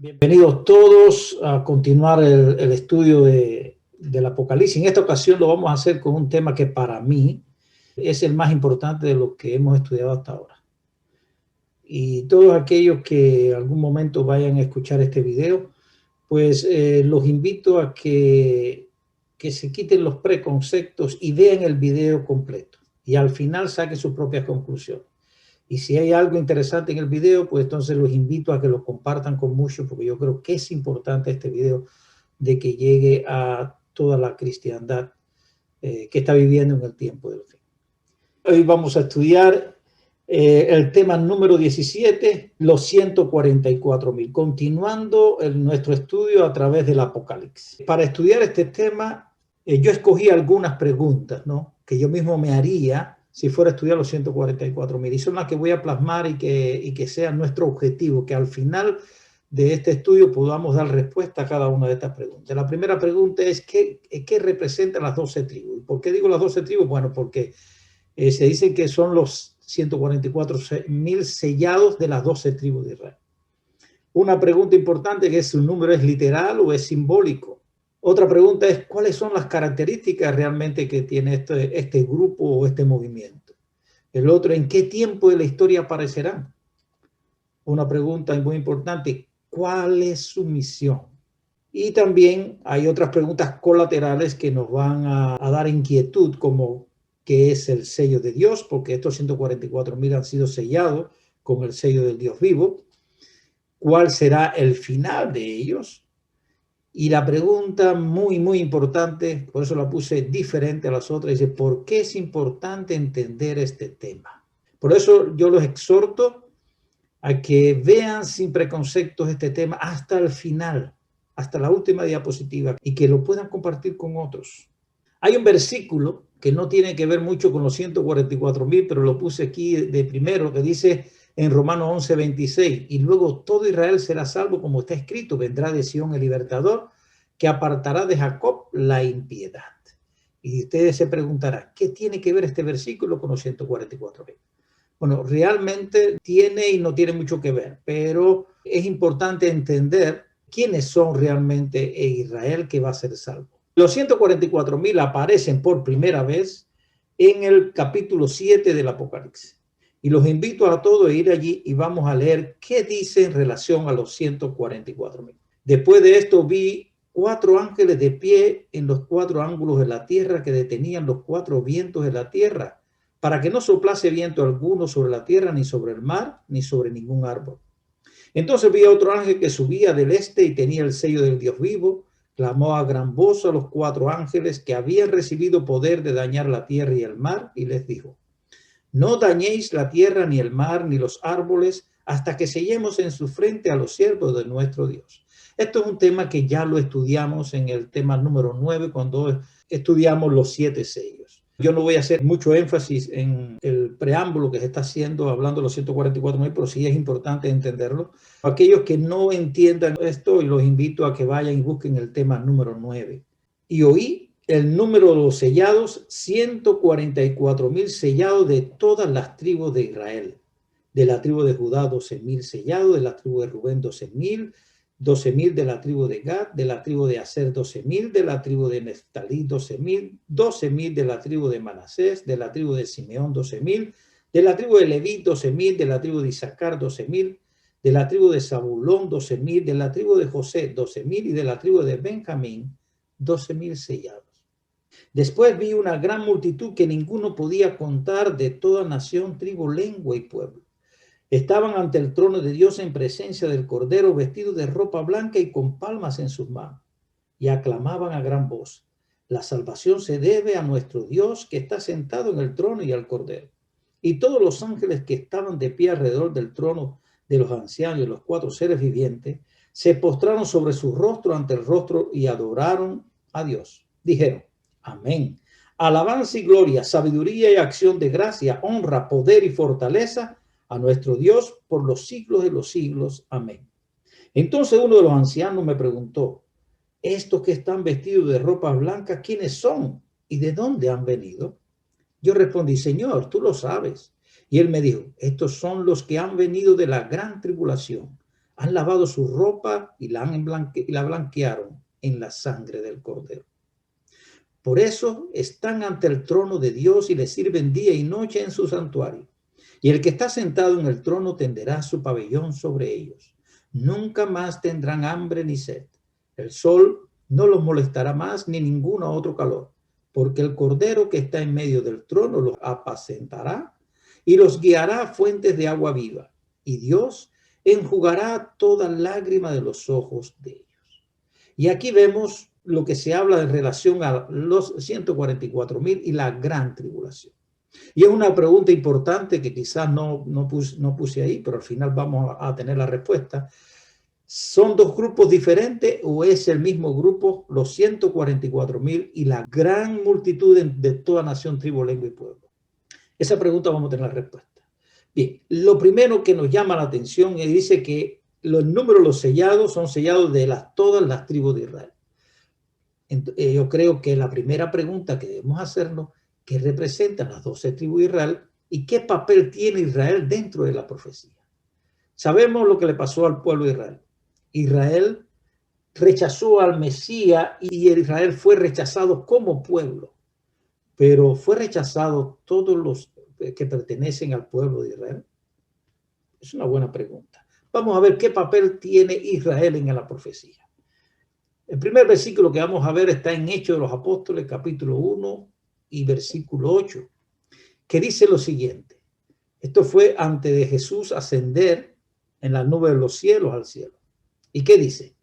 Bienvenidos todos a continuar el estudio del Apocalipsis. En esta ocasión lo vamos a hacer con un tema que para mí es el más importante de lo que hemos estudiado hasta ahora. Y todos aquellos que en algún momento vayan a escuchar este video, pues los invito a que se quiten los preconceptos y vean el video completo. Y al final saquen sus propias conclusiones. Y si hay algo interesante en el video, pues entonces los invito a que lo compartan con muchos, porque yo creo que es importante este video de que llegue a toda la cristiandad que está viviendo en el tiempo del fin. Hoy vamos a estudiar el tema número 17, los 144,000, continuando nuestro estudio a través del Apocalipsis. Para estudiar este tema, yo escogí algunas preguntas, ¿no?, que yo mismo me haría si fuera a estudiar los 144,000, y son las que voy a plasmar y que sea nuestro objetivo, que al final de este estudio podamos dar respuesta a cada una de estas preguntas. La primera pregunta es, ¿qué representan las 12 tribus? ¿Y por qué digo las 12 tribus? Bueno, porque se dice que son los 144,000 sellados de las 12 tribus de Israel. Una pregunta importante es, ¿su número es literal o es simbólico? Otra pregunta es, ¿cuáles son las características realmente que tiene este grupo o este movimiento? El otro, ¿en qué tiempo de la historia aparecerán? Una pregunta muy importante, ¿cuál es su misión? Y también hay otras preguntas colaterales que nos van a dar inquietud, como ¿qué es el sello de Dios? Porque estos 144,000 han sido sellados con el sello del Dios vivo. ¿Cuál será el final de ellos? Y la pregunta muy importante, por eso la puse diferente a las otras, dice, ¿por qué es importante entender este tema? Por eso yo los exhorto a que vean sin preconceptos este tema hasta el final, hasta la última diapositiva, y que lo puedan compartir con otros. Hay un versículo que no tiene que ver mucho con los 144,000, pero lo puse aquí de primero, que dice en Romanos 11:26, y luego todo Israel será salvo, como está escrito, vendrá de Sión el libertador, que apartará de Jacob la impiedad. Y ustedes se preguntarán, ¿qué tiene que ver este versículo con los 144,000? Bueno, realmente tiene y no tiene mucho que ver, pero es importante entender quiénes son realmente Israel que va a ser salvo. Los 144,000 aparecen por primera vez en el capítulo 7 del Apocalipsis. Y los invito a todos a ir allí y vamos a leer qué dice en relación a los 144,000. Después de esto vi 4 ángeles de pie en los 4 ángulos de la tierra, que detenían los 4 vientos de la tierra, para que no soplase viento alguno sobre la tierra, ni sobre el mar, ni sobre ningún árbol. Entonces vi a otro ángel que subía del este y tenía el sello del Dios vivo. Clamó a gran voz a los 4 ángeles que habían recibido poder de dañar la tierra y el mar, y les dijo, no dañéis la tierra, ni el mar, ni los árboles, hasta que sellemos en su frente a los siervos de nuestro Dios. Esto es un tema que ya lo estudiamos en el tema número 9, cuando estudiamos los 7 sellos. Yo no voy a hacer mucho énfasis en el preámbulo que se está haciendo, hablando de los 144,000, pero sí es importante entenderlo. Aquellos que no entiendan esto, los invito a que vayan y busquen el tema número 9. Y oí el número de los sellados, 144,000 sellados de todas las tribus de Israel. De la tribu de Judá, 12,000 sellados, de la tribu de Rubén, 12,000, 12,000 de la tribu de Gad, de la tribu de Aser, 12,000, de la tribu de Neftalí, 12,000, 12,000 de la tribu de Manasés, de la tribu de Simeón, 12,000, de la tribu de Leví, 12,000, de la tribu de Isaacar, 12,000, de la tribu de Zabulón, 12,000, de la tribu de José, 12,000, y de la tribu de Benjamín, 12,000 sellados. Después vi una gran multitud que ninguno podía contar, de toda nación, tribu, lengua y pueblo. Estaban ante el trono de Dios en presencia del Cordero, vestidos de ropa blanca y con palmas en sus manos, y aclamaban a gran voz, la salvación se debe a nuestro Dios, que está sentado en el trono, y al Cordero. Y todos los ángeles que estaban de pie alrededor del trono de los ancianos y los 4 seres vivientes se postraron sobre su rostro ante el rostro y adoraron a Dios. Dijeron, amén. Alabanza y gloria, sabiduría y acción de gracia, honra, poder y fortaleza a nuestro Dios por los siglos de los siglos. Amén. Entonces uno de los ancianos me preguntó, ¿estos que están vestidos de ropas blancas, quiénes son y de dónde han venido? Yo respondí, Señor, tú lo sabes. Y él me dijo, estos son los que han venido de la gran tribulación, Han lavado su ropa y la blanquearon en la sangre del Cordero. Por eso están ante el trono de Dios y le sirven día y noche en su santuario. Y el que está sentado en el trono tenderá su pabellón sobre ellos. Nunca más tendrán hambre ni sed. El sol no los molestará más ni ningún otro calor, porque el Cordero que está en medio del trono los apacentará y los guiará a fuentes de agua viva. Y Dios enjugará toda lágrima de los ojos de ellos. Y aquí vemos lo que se habla en relación a los 144,000 y la gran tribulación. Y es una pregunta importante que quizás no puse ahí, pero al final vamos a tener la respuesta. ¿Son dos grupos diferentes o es el mismo grupo, los 144,000 y la gran multitud de toda nación, tribu, lengua y pueblo? Esa pregunta vamos a tener la respuesta. Bien, lo primero que nos llama la atención es dice que los números, los sellados, son sellados de todas las tribus de Israel. Entonces, yo creo que la primera pregunta que debemos hacernos, ¿qué representan las 12 tribus de Israel y qué papel tiene Israel dentro de la profecía? Sabemos lo que le pasó al pueblo de Israel. Israel rechazó al Mesías y Israel fue rechazado como pueblo, pero fue rechazado todos los que pertenecen al pueblo de Israel. Es una buena pregunta. Vamos a ver qué papel tiene Israel en la profecía. El primer versículo que vamos a ver está en Hechos de los Apóstoles, capítulo 1 y versículo 8, que dice lo siguiente. Esto fue antes de Jesús ascender en la nube de los cielos al cielo. ¿Y qué dice?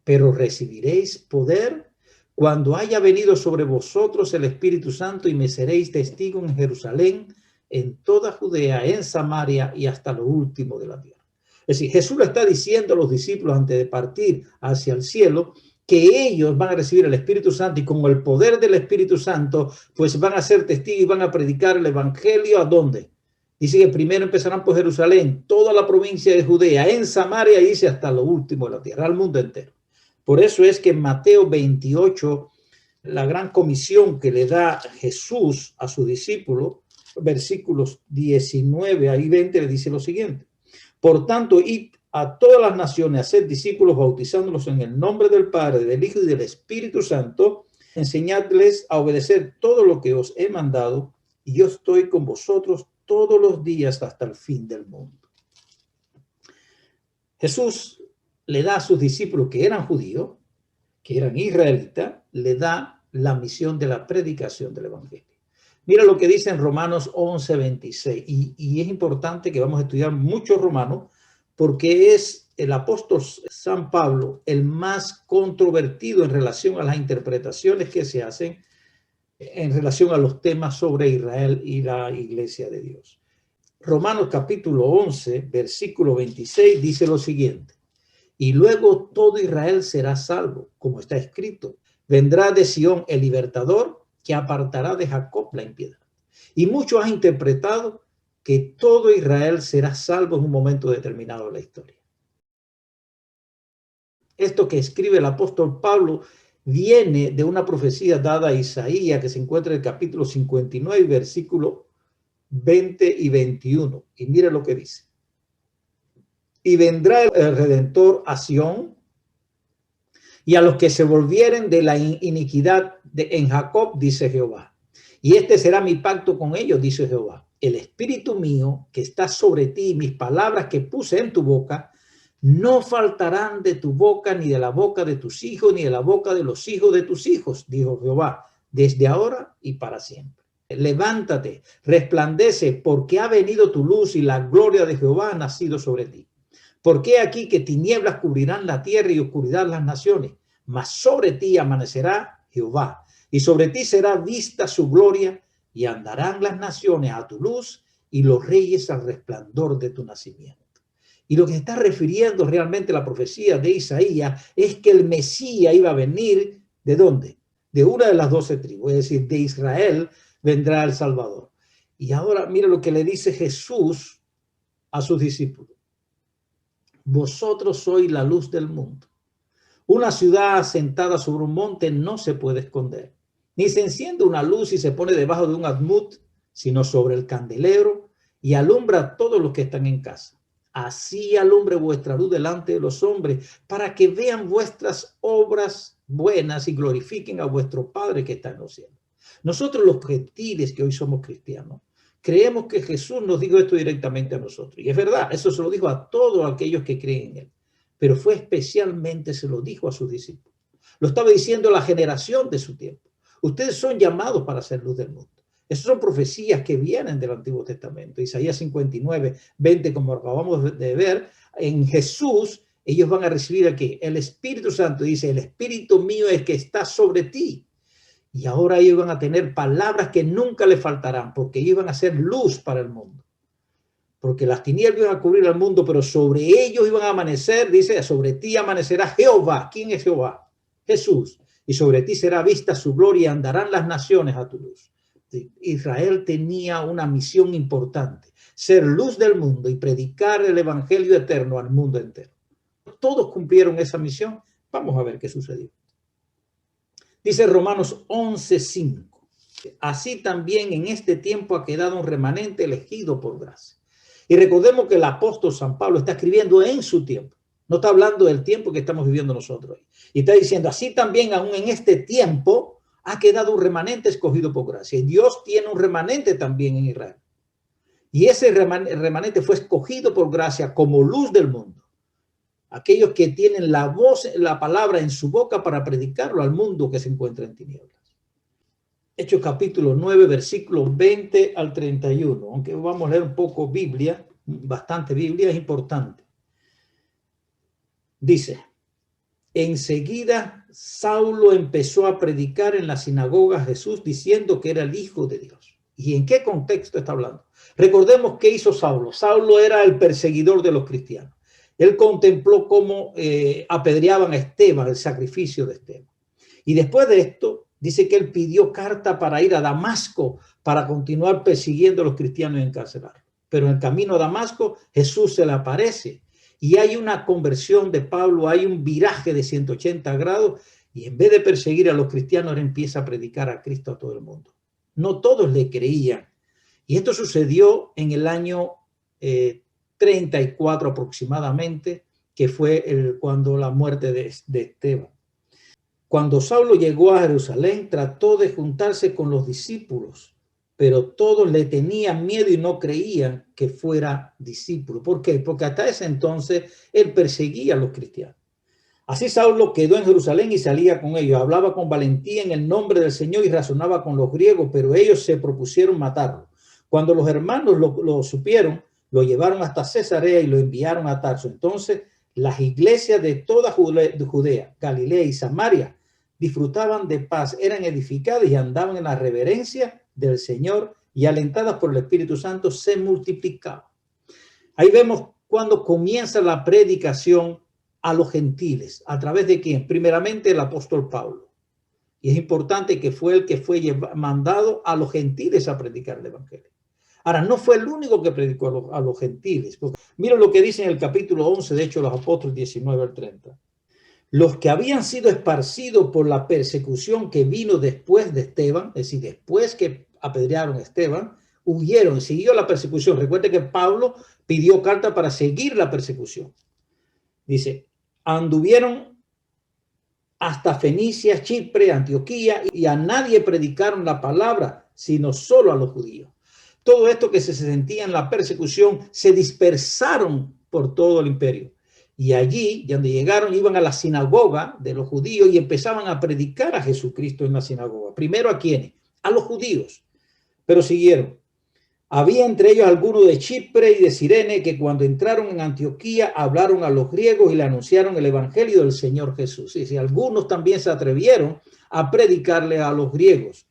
Pero recibiréis poder cuando haya venido sobre vosotros el Espíritu Santo y me seréis testigos en Jerusalén, en toda Judea, en Samaria y hasta lo último de la tierra. Es decir, Jesús le está diciendo a los discípulos antes de partir hacia el cielo que ellos van a recibir el Espíritu Santo y con el poder del Espíritu Santo, pues van a ser testigos y van a predicar el Evangelio. ¿A dónde? Dice que primero empezarán por Jerusalén, toda la provincia de Judea, en Samaria, y dice hasta lo último de la tierra, al mundo entero. Por eso es que en Mateo 28, la gran comisión que le da Jesús a sus discípulos, versículos 19 y 20, le dice lo siguiente. Por tanto, id a todas las naciones, haced discípulos, bautizándolos en el nombre del Padre, del Hijo y del Espíritu Santo, enseñadles a obedecer todo lo que os he mandado, y yo estoy con vosotros todos los días hasta el fin del mundo. Jesús le da a sus discípulos que eran judíos, que eran israelitas, le da la misión de la predicación del Evangelio. Mira lo que dice en Romanos 11:26, y es importante que vamos a estudiar mucho Romanos, porque es el apóstol San Pablo el más controvertido en relación a las interpretaciones que se hacen en relación a los temas sobre Israel y la iglesia de Dios. Romanos capítulo 11, versículo 26 dice lo siguiente. Y luego todo Israel será salvo, como está escrito. Vendrá de Sión el libertador que apartará de Jacob la impiedad. Y muchos han interpretado que todo Israel será salvo en un momento determinado de la historia. Esto que escribe el apóstol Pablo viene de una profecía dada a Isaías que se encuentra en el capítulo 59, versículos 20 y 21. Y mire lo que dice. Y vendrá el Redentor a Sión, y a los que se volvieren de la iniquidad en Jacob, dice Jehová. Y este será mi pacto con ellos, dice Jehová. El espíritu mío que está sobre ti y mis palabras que puse en tu boca no faltarán de tu boca, ni de la boca de tus hijos, ni de la boca de los hijos de tus hijos, dijo Jehová, desde ahora y para siempre. Levántate, resplandece, porque ha venido tu luz y la gloria de Jehová ha nacido sobre ti. Porque aquí que tinieblas cubrirán la tierra y oscuridad las naciones, mas sobre ti amanecerá Jehová, y sobre ti será vista su gloria, y andarán las naciones a tu luz y los reyes al resplandor de tu nacimiento. Y lo que se está refiriendo realmente la profecía de Isaías es que el Mesías iba a venir, ¿de dónde? De una de las 12 tribus, es decir, de Israel vendrá el Salvador. Y ahora mira lo que le dice Jesús a sus discípulos. Vosotros sois la luz del mundo. Una ciudad asentada sobre un monte no se puede esconder. Ni se enciende una luz y se pone debajo de un almud, sino sobre el candelero y alumbra a todos los que están en casa. así alumbre vuestra luz delante de los hombres, para que vean vuestras obras buenas y glorifiquen a vuestro Padre que está en los cielos. Nosotros los gentiles que hoy somos cristianos, creemos que Jesús nos dijo esto directamente a nosotros. Y es verdad, eso se lo dijo a todos aquellos que creen en él. Pero fue especialmente, se lo dijo a sus discípulos. Lo estaba diciendo la generación de su tiempo. Ustedes son llamados para ser luz del mundo. Esas son profecías que vienen del Antiguo Testamento. Isaías 59, 20, como acabamos de ver, en Jesús ellos van a recibir aquí el Espíritu Santo. Dice, el Espíritu mío es que está sobre ti. Y ahora ellos van a tener palabras que nunca les faltarán, porque ellos van a ser luz para el mundo. Porque las tinieblas iban a cubrir al mundo, pero sobre ellos iban a amanecer, dice, sobre ti amanecerá Jehová. ¿Quién es Jehová? Jesús. Y sobre ti será vista su gloria y andarán las naciones a tu luz. Israel tenía una misión importante, ser luz del mundo y predicar el evangelio eterno al mundo entero. Todos cumplieron esa misión. Vamos a ver qué sucedió. Dice Romanos 11:5. Así también en este tiempo ha quedado un remanente elegido por gracia. Y recordemos que el apóstol San Pablo está escribiendo en su tiempo. No está hablando del tiempo que estamos viviendo nosotros hoy. Y está diciendo, así también aún en este tiempo ha quedado un remanente escogido por gracia. Y Dios tiene un remanente también en Israel. Y ese remanente fue escogido por gracia como luz del mundo. Aquellos que tienen la voz, la palabra en su boca para predicarlo al mundo que se encuentra en tinieblas. Hechos capítulo 9, versículos 20 al 31. Aunque vamos a leer un poco Biblia, bastante Biblia, es importante. Dice, enseguida Saulo empezó a predicar en la sinagoga a Jesús diciendo que era el Hijo de Dios. ¿Y en qué contexto está hablando? Recordemos qué hizo Saulo. Saulo era el perseguidor de los cristianos. Él contempló cómo apedreaban a Esteban, el sacrificio de Esteban. Y después de esto, dice que él pidió carta para ir a Damasco para continuar persiguiendo a los cristianos y encarcelarlos. Pero en el camino a Damasco, Jesús se le aparece y hay una conversión de Pablo, hay un viraje de 180 grados y en vez de perseguir a los cristianos, él empieza a predicar a Cristo a todo el mundo. No todos le creían. Y esto sucedió en el año 34 aproximadamente, que fue cuando la muerte de Esteban. Cuando Saulo llegó a Jerusalén, trató de juntarse con los discípulos, pero todos le tenían miedo y no creían que fuera discípulo. ¿Por qué? Porque hasta ese entonces él perseguía a los cristianos. Así Saulo quedó en Jerusalén y salía con ellos, hablaba con valentía en el nombre del Señor y razonaba con los griegos, pero ellos se propusieron matarlo. Cuando los hermanos lo supieron, lo llevaron hasta Cesarea y lo enviaron a Tarso. Entonces, las iglesias de toda Judea, Galilea y Samaria disfrutaban de paz, eran edificadas y andaban en la reverencia del Señor y alentadas por el Espíritu Santo se multiplicaban. Ahí vemos cuando comienza la predicación a los gentiles. ¿A través de quién? Primeramente el apóstol Pablo. Y es importante que fue el que fue mandado a los gentiles a predicar el evangelio. Ahora, no fue el único que predicó a los gentiles. Mira lo que dice en el capítulo 11 de Hechos de los Apóstoles 19 al 30. Los que habían sido esparcidos por la persecución que vino después de Esteban, es decir, después que apedrearon a Esteban, huyeron, siguió la persecución. Recuerde que Pablo pidió carta para seguir la persecución. Dice, anduvieron hasta Fenicia, Chipre, Antioquía, y a nadie predicaron la palabra, sino solo a los judíos. Todo esto que se sentía en la persecución se dispersaron por todo el imperio. Y allí, donde llegaron, iban a la sinagoga de los judíos y empezaban a predicar a Jesucristo en la sinagoga. Primero, ¿a quiénes? A los judíos. Pero siguieron. Había entre ellos algunos de Chipre y de Cirene que cuando entraron en Antioquía hablaron a los griegos y le anunciaron el evangelio del Señor Jesús. Y algunos también se atrevieron a predicarle a los griegos.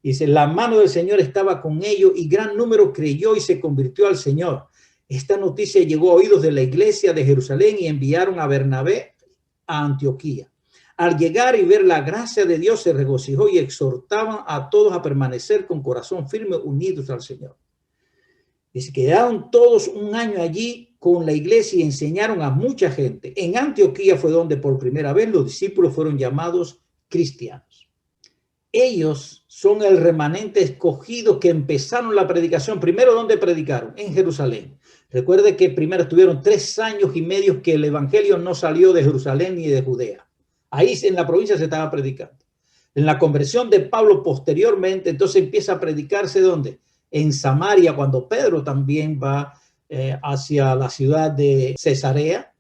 Dice, la mano del Señor estaba con ellos y gran número creyó y se convirtió al Señor. Esta noticia llegó a oídos de la iglesia de Jerusalén y enviaron a Bernabé a Antioquía. Al llegar y ver la gracia de Dios se regocijó y exhortaban a todos a permanecer con corazón firme unidos al Señor. Dice, quedaron todos un año allí con la iglesia y enseñaron a mucha gente. En Antioquía fue donde por primera vez los discípulos fueron llamados cristianos. Ellos son el remanente escogido que empezaron la predicación. Primero, ¿dónde predicaron? En Jerusalén. Recuerde que primero estuvieron 3 años y medio que el evangelio no salió de Jerusalén ni de Judea. Ahí en la provincia se estaba predicando. En la conversión de Pablo posteriormente, entonces empieza a predicarse ¿dónde? En Samaria, cuando Pedro también va hacia la ciudad de Cesarea.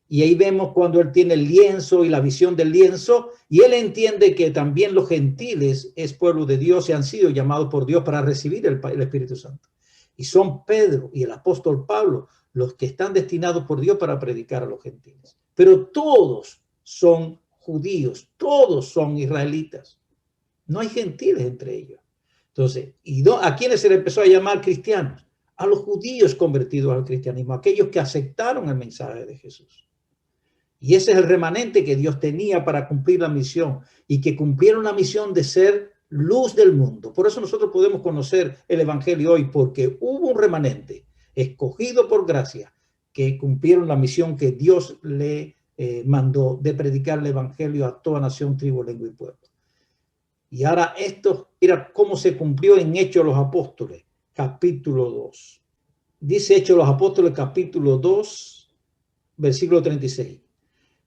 Y ahí vemos cuando él tiene el lienzo y la visión del lienzo, y él entiende que también los gentiles es pueblo de Dios y han sido llamados por Dios para recibir el Espíritu Santo. Y son Pedro y el apóstol Pablo los que están destinados por Dios para predicar a los gentiles. Pero todos son judíos, todos son israelitas. No hay gentiles entre ellos. Entonces, ¿a quiénes se le empezó a llamar cristianos? A los judíos convertidos al cristianismo, aquellos que aceptaron el mensaje de Jesús. Y ese es el remanente que Dios tenía para cumplir la misión y que cumplieron la misión de ser luz del mundo. Por eso nosotros podemos conocer el evangelio hoy, porque hubo un remanente escogido por gracia que cumplieron la misión que Dios le mandó de predicar el evangelio a toda nación, tribu, lengua y pueblo. Y ahora esto, mira cómo se cumplió en Hechos de los Apóstoles, capítulo 2. Dice Hechos de los Apóstoles, capítulo 2, versículo 36.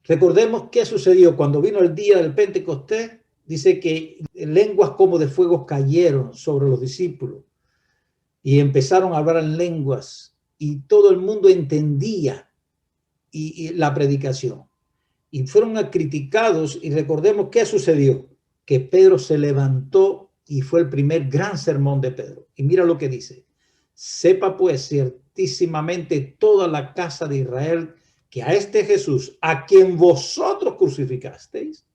Recordemos qué sucedió cuando vino el día del Pentecostés. Dice que lenguas como de fuego cayeron sobre los discípulos y empezaron a hablar en lenguas y todo el mundo entendía y la predicación. Y fueron criticados y recordemos qué sucedió, que Pedro se levantó y fue el primer gran sermón de Pedro. Y mira lo que dice: sepa pues ciertísimamente toda la casa de Israel que a este Jesús, a quien vosotros crucificasteis,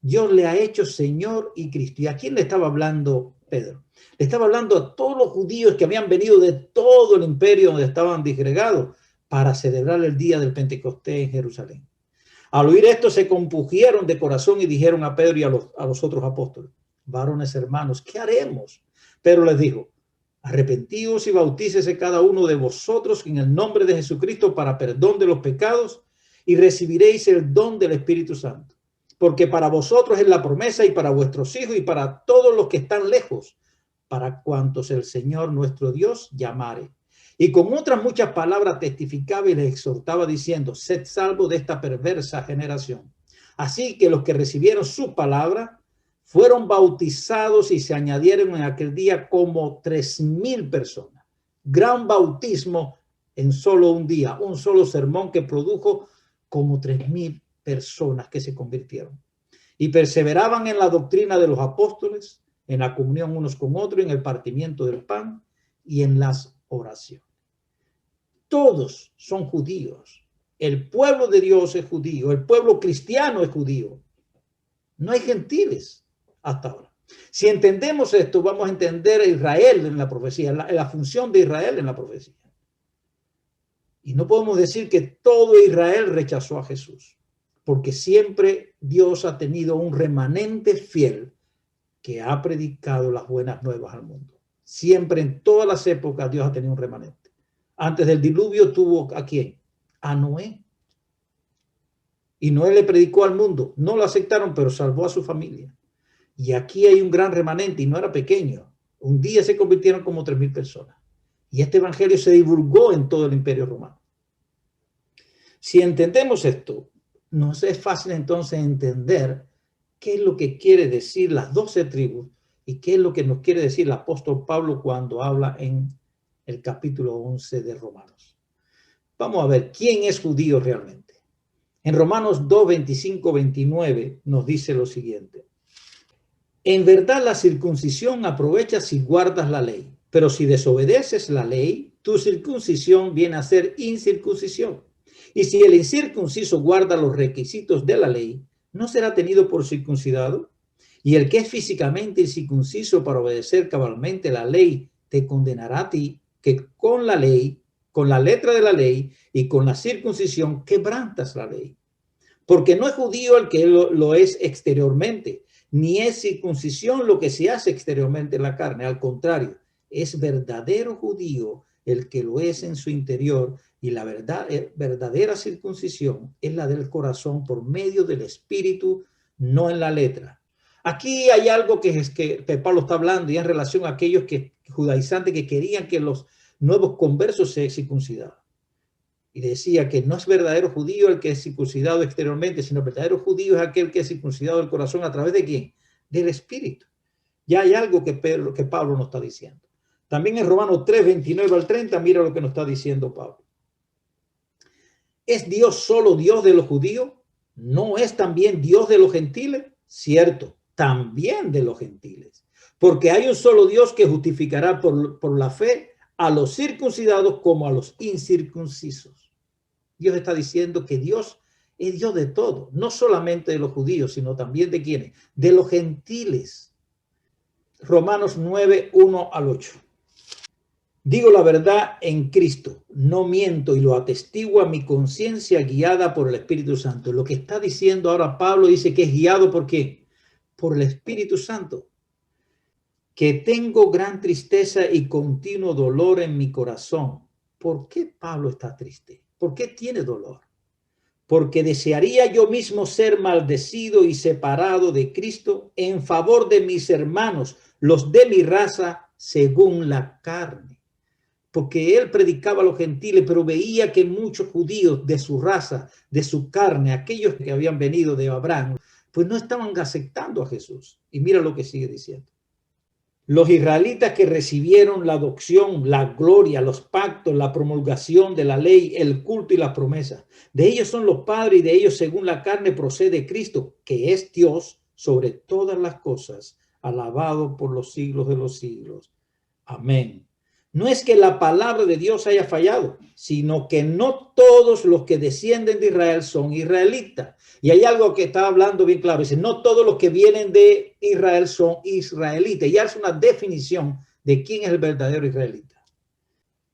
Dios le ha hecho Señor y Cristo. ¿Y a quién le estaba hablando Pedro? Le estaba hablando a todos los judíos que habían venido de todo el imperio donde estaban disgregados para celebrar el día del Pentecostés en Jerusalén. Al oír esto se compungieron de corazón y dijeron a Pedro y a los otros apóstoles: varones hermanos, ¿qué haremos? Pedro les dijo: arrepentíos y bautícese cada uno de vosotros en el nombre de Jesucristo para perdón de los pecados y recibiréis el don del Espíritu Santo. Porque para vosotros es la promesa y para vuestros hijos y para todos los que están lejos, para cuantos el Señor nuestro Dios llamare. Y con otras muchas palabras testificaba y les exhortaba diciendo: sed salvos de esta perversa generación. Así que los que recibieron su palabra fueron bautizados y se añadieron en aquel día como 3,000 personas. Gran bautismo en solo un día, un solo sermón que produjo como 3,000 personas que se convirtieron. Y perseveraban en la doctrina de los apóstoles, en la comunión unos con otros, en el partimiento del pan y en las oraciones. Todos son judíos. El pueblo de Dios es judío. El pueblo cristiano es judío. No hay gentiles hasta ahora. Si entendemos esto, vamos a entender a Israel en la profecía, la función de Israel en la profecía. Y no podemos decir que todo Israel rechazó a Jesús, porque siempre Dios ha tenido un remanente fiel que ha predicado las buenas nuevas al mundo. Siempre, en todas las épocas, Dios ha tenido un remanente. Antes del diluvio tuvo ¿a quién? A Noé. Y Noé le predicó al mundo. No lo aceptaron, pero salvó a su familia. Y aquí hay un gran remanente, y no era pequeño. Un día se convirtieron como 3,000 personas. Y este evangelio se divulgó en todo el imperio romano. Si entendemos esto, nos es fácil entonces entender qué es lo que quiere decir las 12 tribus y qué es lo que nos quiere decir el apóstol Pablo cuando habla en el capítulo 11 de Romanos. Vamos a ver quién es judío realmente. En Romanos 2, 25, 29 nos dice lo siguiente: en verdad la circuncisión aprovecha si guardas la ley, pero si desobedeces la ley, tu circuncisión viene a ser incircuncisión. Y si el incircunciso guarda los requisitos de la ley, ¿no será tenido por circuncidado? Y el que es físicamente incircunciso para obedecer cabalmente la ley, te condenará a ti, que con la ley, con la letra de la ley y con la circuncisión quebrantas la ley. Porque no es judío el que lo es exteriormente, ni es circuncisión lo que se hace exteriormente en la carne. Al contrario, es verdadero judío el que lo es en su interior, y la verdadera circuncisión es la del corazón por medio del espíritu, no en la letra. Aquí hay algo que Pablo está hablando y en relación a aquellos judaizantes que querían que los nuevos conversos se circuncidaran. Y decía que no es verdadero judío el que es circuncidado exteriormente, sino el verdadero judío es aquel que es circuncidado del corazón. ¿A través de quién? Del Espíritu. Ya hay algo que Pablo nos está diciendo. También en Romanos 3, 29 al 30, mira lo que nos está diciendo Pablo. ¿Es Dios solo Dios de los judíos? ¿No es también Dios de los gentiles? Cierto, también de los gentiles. Porque hay un solo Dios que justificará por la fe a los circuncidados como a los incircuncisos. Dios está diciendo que Dios es Dios de todo, no solamente de los judíos, sino también de quienes, de los gentiles. Romanos 9, 1 al 8. Digo la verdad en Cristo, no miento y lo atestigua mi conciencia guiada por el Espíritu Santo. Lo que está diciendo ahora Pablo dice que es guiado ¿por qué? Por el Espíritu Santo. Que tengo gran tristeza y continuo dolor en mi corazón. ¿Por qué Pablo está triste? ¿Por qué tiene dolor? Porque desearía yo mismo ser maldecido y separado de Cristo en favor de mis hermanos, los de mi raza, según la carne. Porque él predicaba a los gentiles, pero veía que muchos judíos de su raza, de su carne, aquellos que habían venido de Abraham, pues no estaban aceptando a Jesús. Y mira lo que sigue diciendo. Los israelitas que recibieron la adopción, la gloria, los pactos, la promulgación de la ley, el culto y las promesas. De ellos son los padres y de ellos según la carne procede Cristo, que es Dios sobre todas las cosas, alabado por los siglos de los siglos. Amén. No es que la palabra de Dios haya fallado, sino que no todos los que descienden de Israel son israelitas. Y hay algo que está hablando bien claro. Dice, no todos los que vienen de Israel son israelitas. Y hace una definición de quién es el verdadero israelita.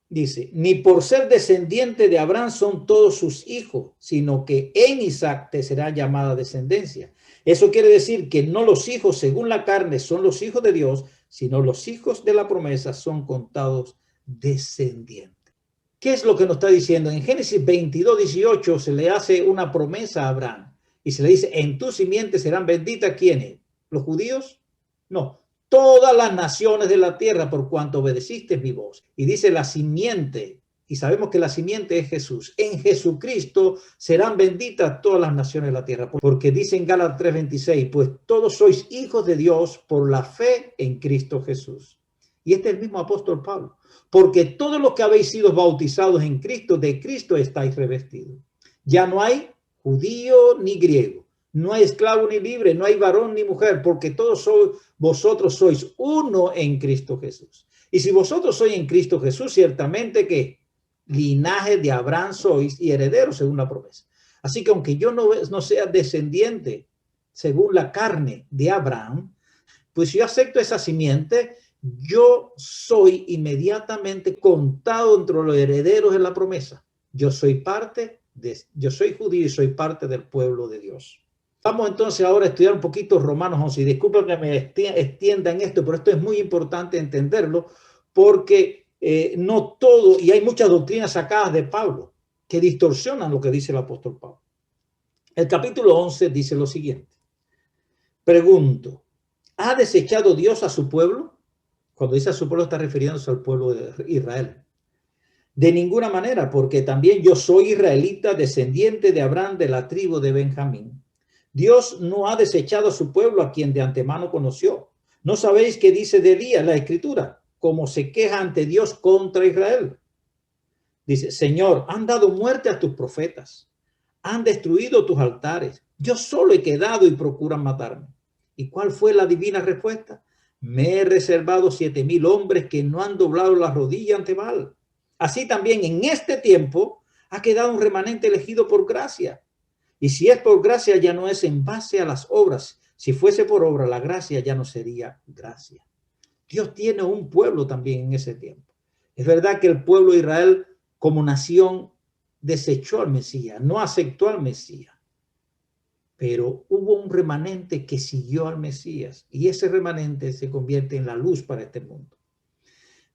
Dice, ni por ser descendiente de Abraham son todos sus hijos, sino que en Isaac te será llamada descendencia. Eso quiere decir que no los hijos según la carne son los hijos de Dios, sino los hijos de la promesa son contados descendientes. ¿Qué es lo que nos está diciendo? En Génesis 22, 18 se le hace una promesa a Abraham y se le dice, en tu simiente serán benditas, ¿quiénes? ¿Los judíos? No, todas las naciones de la tierra por cuanto obedeciste mi voz. Y dice la simiente, y sabemos que la simiente es Jesús. En Jesucristo serán benditas todas las naciones de la tierra. Porque dice en Gálatas 3:26, pues todos sois hijos de Dios por la fe en Cristo Jesús. Y este es el mismo apóstol Pablo. Porque todos los que habéis sido bautizados en Cristo, de Cristo estáis revestidos. Ya no hay judío ni griego. No hay esclavo ni libre, no hay varón ni mujer, porque todos vosotros sois uno en Cristo Jesús. Y si vosotros sois en Cristo Jesús, ciertamente que linaje de Abraham sois y herederos según la promesa. Así que aunque yo no sea descendiente según la carne de Abraham, pues si yo acepto esa simiente, yo soy inmediatamente contado entre los herederos de la promesa. Yo soy judío y soy parte del pueblo de Dios. Vamos entonces ahora a estudiar un poquito Romanos 11. Y disculpen que me extienda en esto, pero esto es muy importante entenderlo porque no todo, y hay muchas doctrinas sacadas de Pablo que distorsionan lo que dice el apóstol Pablo. El capítulo 11 dice lo siguiente. Pregunto, ¿ha desechado Dios a su pueblo? Cuando dice a su pueblo está refiriéndose al pueblo de Israel. De ninguna manera, porque también yo soy israelita, descendiente de Abraham, de la tribu de Benjamín. Dios no ha desechado a su pueblo a quien de antemano conoció. ¿No sabéis qué dice de Elías la escritura? Como se queja ante Dios contra Israel. Dice, Señor, han dado muerte a tus profetas, han destruido tus altares. Yo solo he quedado y procuran matarme. ¿Y cuál fue la divina respuesta? Me he reservado 7,000 hombres que no han doblado la rodilla ante Baal. Así también en este tiempo ha quedado un remanente elegido por gracia. Y si es por gracia, ya no es en base a las obras. Si fuese por obra, la gracia ya no sería gracia. Dios tiene un pueblo también en ese tiempo. Es verdad que el pueblo de Israel como nación desechó al Mesías, no aceptó al Mesías. Pero hubo un remanente que siguió al Mesías y ese remanente se convierte en la luz para este mundo.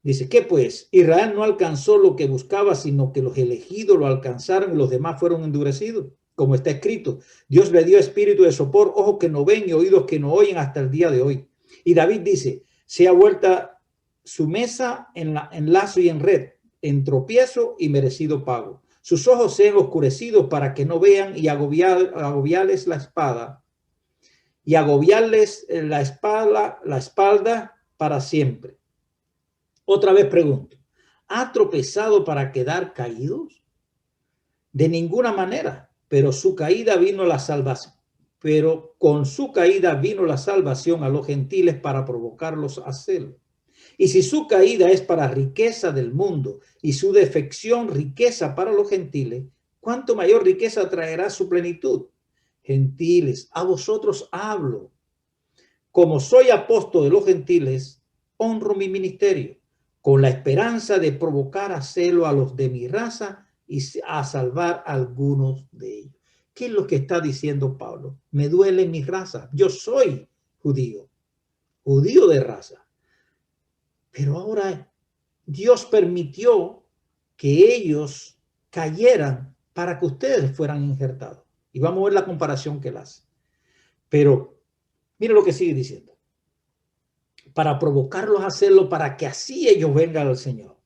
Dice, ¿qué pues? Israel no alcanzó lo que buscaba, sino que los elegidos lo alcanzaron y los demás fueron endurecidos. Como está escrito, Dios le dio espíritu de sopor, ojos que no ven y oídos que no oyen hasta el día de hoy. Y David dice, sea vuelta su mesa en lazo y en red, en tropiezo y merecido pago. sus ojos sean oscurecidos para que no vean y agobiarles la espada y agobiarles la espalda para siempre. Otra vez pregunto, ¿ha tropezado para quedar caídos? De ninguna manera, pero su caída vino la salvación. Pero con su caída vino la salvación a los gentiles para provocarlos a celo. Y si su caída es para riqueza del mundo y su defección riqueza para los gentiles, ¿cuánto mayor riqueza traerá su plenitud? Gentiles, a vosotros hablo. Como soy apóstol de los gentiles, honro mi ministerio, con la esperanza de provocar a celo a los de mi raza y a salvar a algunos de ellos. ¿Qué es lo que está diciendo Pablo? Me duele mi raza. Yo soy judío, judío de raza. Pero ahora Dios permitió que ellos cayeran para que ustedes fueran injertados. Y vamos a ver la comparación que él hace. Pero mire lo que sigue diciendo. Para provocarlos a hacerlo, para que así ellos vengan al Señor.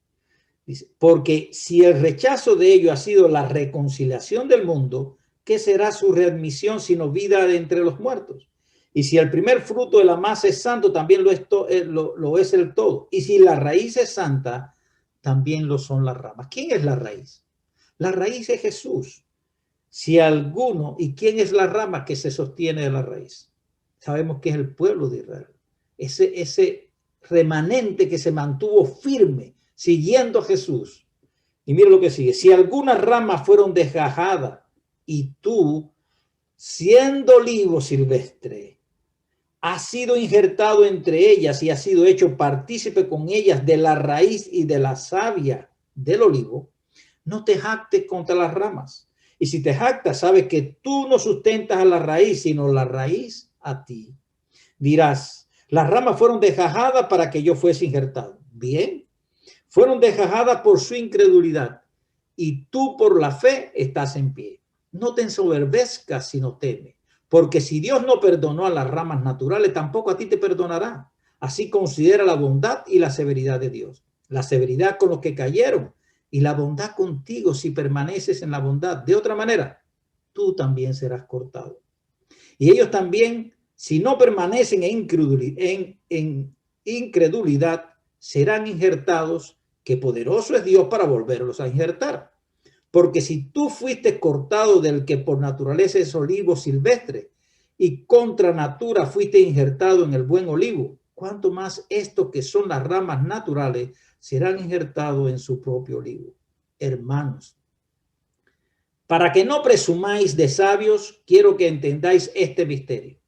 Dice, porque si el rechazo de ellos ha sido la reconciliación del mundo, ¿qué será su readmisión sino vida de entre los muertos? Y si el primer fruto de la masa es santo, también lo es el todo. Y si la raíz es santa, también lo son las ramas. ¿Quién es la raíz? La raíz es Jesús. Si alguno, ¿y quién es la rama que se sostiene de la raíz? Sabemos que es el pueblo de Israel. Ese remanente que se mantuvo firme, siguiendo a Jesús. Y mira lo que sigue. Si algunas ramas fueron desgajadas y tú, siendo olivo silvestre, has sido injertado entre ellas y has sido hecho partícipe con ellas de la raíz y de la savia del olivo, no te jactes contra las ramas. Y si te jactas, sabes que tú no sustentas a la raíz, sino la raíz a ti. Dirás, las ramas fueron desgajadas para que yo fuese injertado. Bien, fueron desgajadas por su incredulidad y tú por la fe estás en pie. No te ensoberbezcas sino teme. Porque si Dios no perdonó a las ramas naturales, tampoco a ti te perdonará. Así considera la bondad y la severidad de Dios. La severidad con los que cayeron y la bondad contigo si permaneces en la bondad. De otra manera, tú también serás cortado. Y ellos también, si no permanecen en incredulidad, serán injertados, que poderoso es Dios para volverlos a injertar. Porque si tú fuiste cortado del que por naturaleza es olivo silvestre y contra natura fuiste injertado en el buen olivo, cuánto más estos que son las ramas naturales serán injertados en su propio olivo. Hermanos, para que no presumáis de sabios, quiero que entendáis este misterio.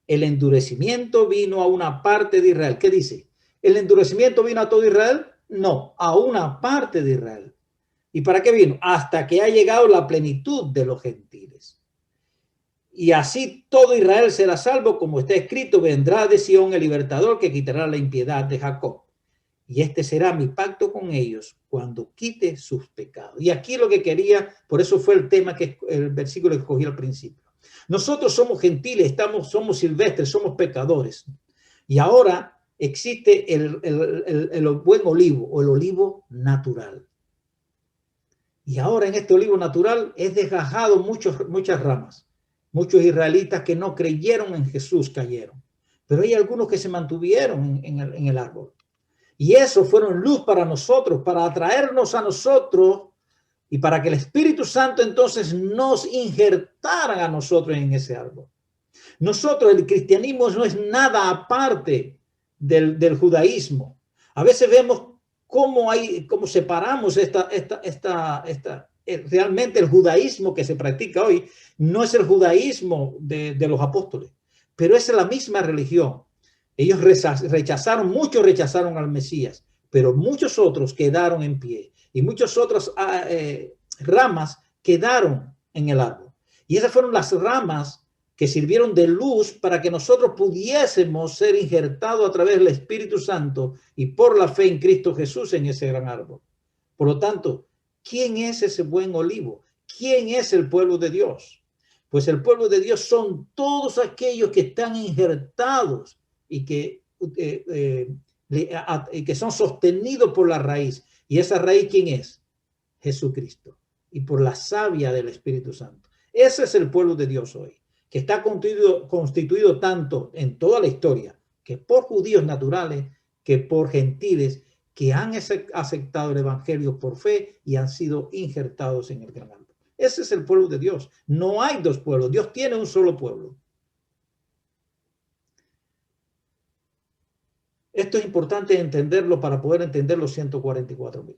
El endurecimiento vino a una parte de Israel. ¿Qué dice? ¿El endurecimiento vino a todo Israel? No, a una parte de Israel. ¿Y para qué vino? Hasta que ha llegado la plenitud de los gentiles. Y así todo Israel será salvo, como está escrito, vendrá de Sión el libertador que quitará la impiedad de Jacob. Y este será mi pacto con ellos cuando quite sus pecados. Y aquí lo que quería, por eso fue el tema que el versículo que escogí al principio. Nosotros somos gentiles, somos silvestres, somos pecadores. Y ahora existe el buen olivo o el olivo natural. Y ahora en este olivo natural es desgajado muchas ramas. Muchos israelitas que no creyeron en Jesús cayeron. Pero hay algunos que se mantuvieron en el árbol. Y eso fueron luz para nosotros, para atraernos a nosotros y para que el Espíritu Santo entonces nos injertara a nosotros en ese árbol. Nosotros, el cristianismo no es nada aparte del judaísmo. A veces vemos cómo separamos realmente el judaísmo que se practica hoy no es el judaísmo de los apóstoles, pero es la misma religión. Ellos muchos rechazaron al Mesías, pero muchos otros quedaron en pie y muchas otras ramas quedaron en el árbol. Y esas fueron las ramas que sirvieron de luz para que nosotros pudiésemos ser injertados a través del Espíritu Santo y por la fe en Cristo Jesús en ese gran árbol. Por lo tanto, ¿quién es ese buen olivo? ¿Quién es el pueblo de Dios? Pues el pueblo de Dios son todos aquellos que están injertados y que son sostenidos por la raíz. ¿Y esa raíz quién es? Jesucristo. y por la savia del Espíritu Santo. Ese es el pueblo de Dios hoy, que está constituido tanto en toda la historia, que por judíos naturales, que por gentiles, que han aceptado el evangelio por fe y han sido injertados en el gran árbol. Ese es el pueblo de Dios. No hay dos pueblos. Dios tiene un solo pueblo. Esto es importante entenderlo para poder entender los 144,000.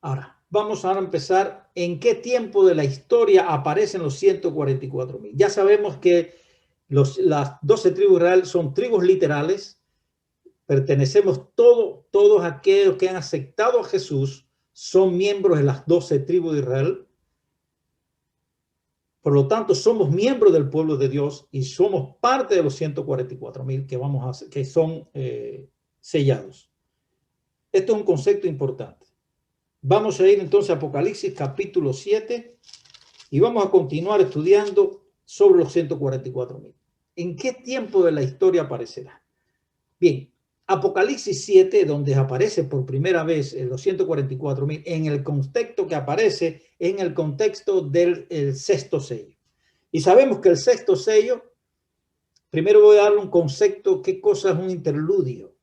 Ahora, vamos a empezar en qué tiempo de la historia aparecen los 144,000. Ya sabemos que las 12 tribus de Israel son tribus literales. Pertenecemos todos aquellos que han aceptado a Jesús son miembros de las 12 tribus de Israel. Por lo tanto, somos miembros del pueblo de Dios y somos parte de los 144,000 que son sellados. Esto es un concepto importante. Vamos a ir entonces a Apocalipsis capítulo 7 y vamos a continuar estudiando sobre los 144,000. ¿En qué tiempo de la historia aparecerá? Bien, Apocalipsis 7, donde aparece por primera vez los 144,000, en el contexto que aparece, en el contexto del sexto sello. Y sabemos que el sexto sello, primero voy a darle un concepto, qué cosa es un interludio.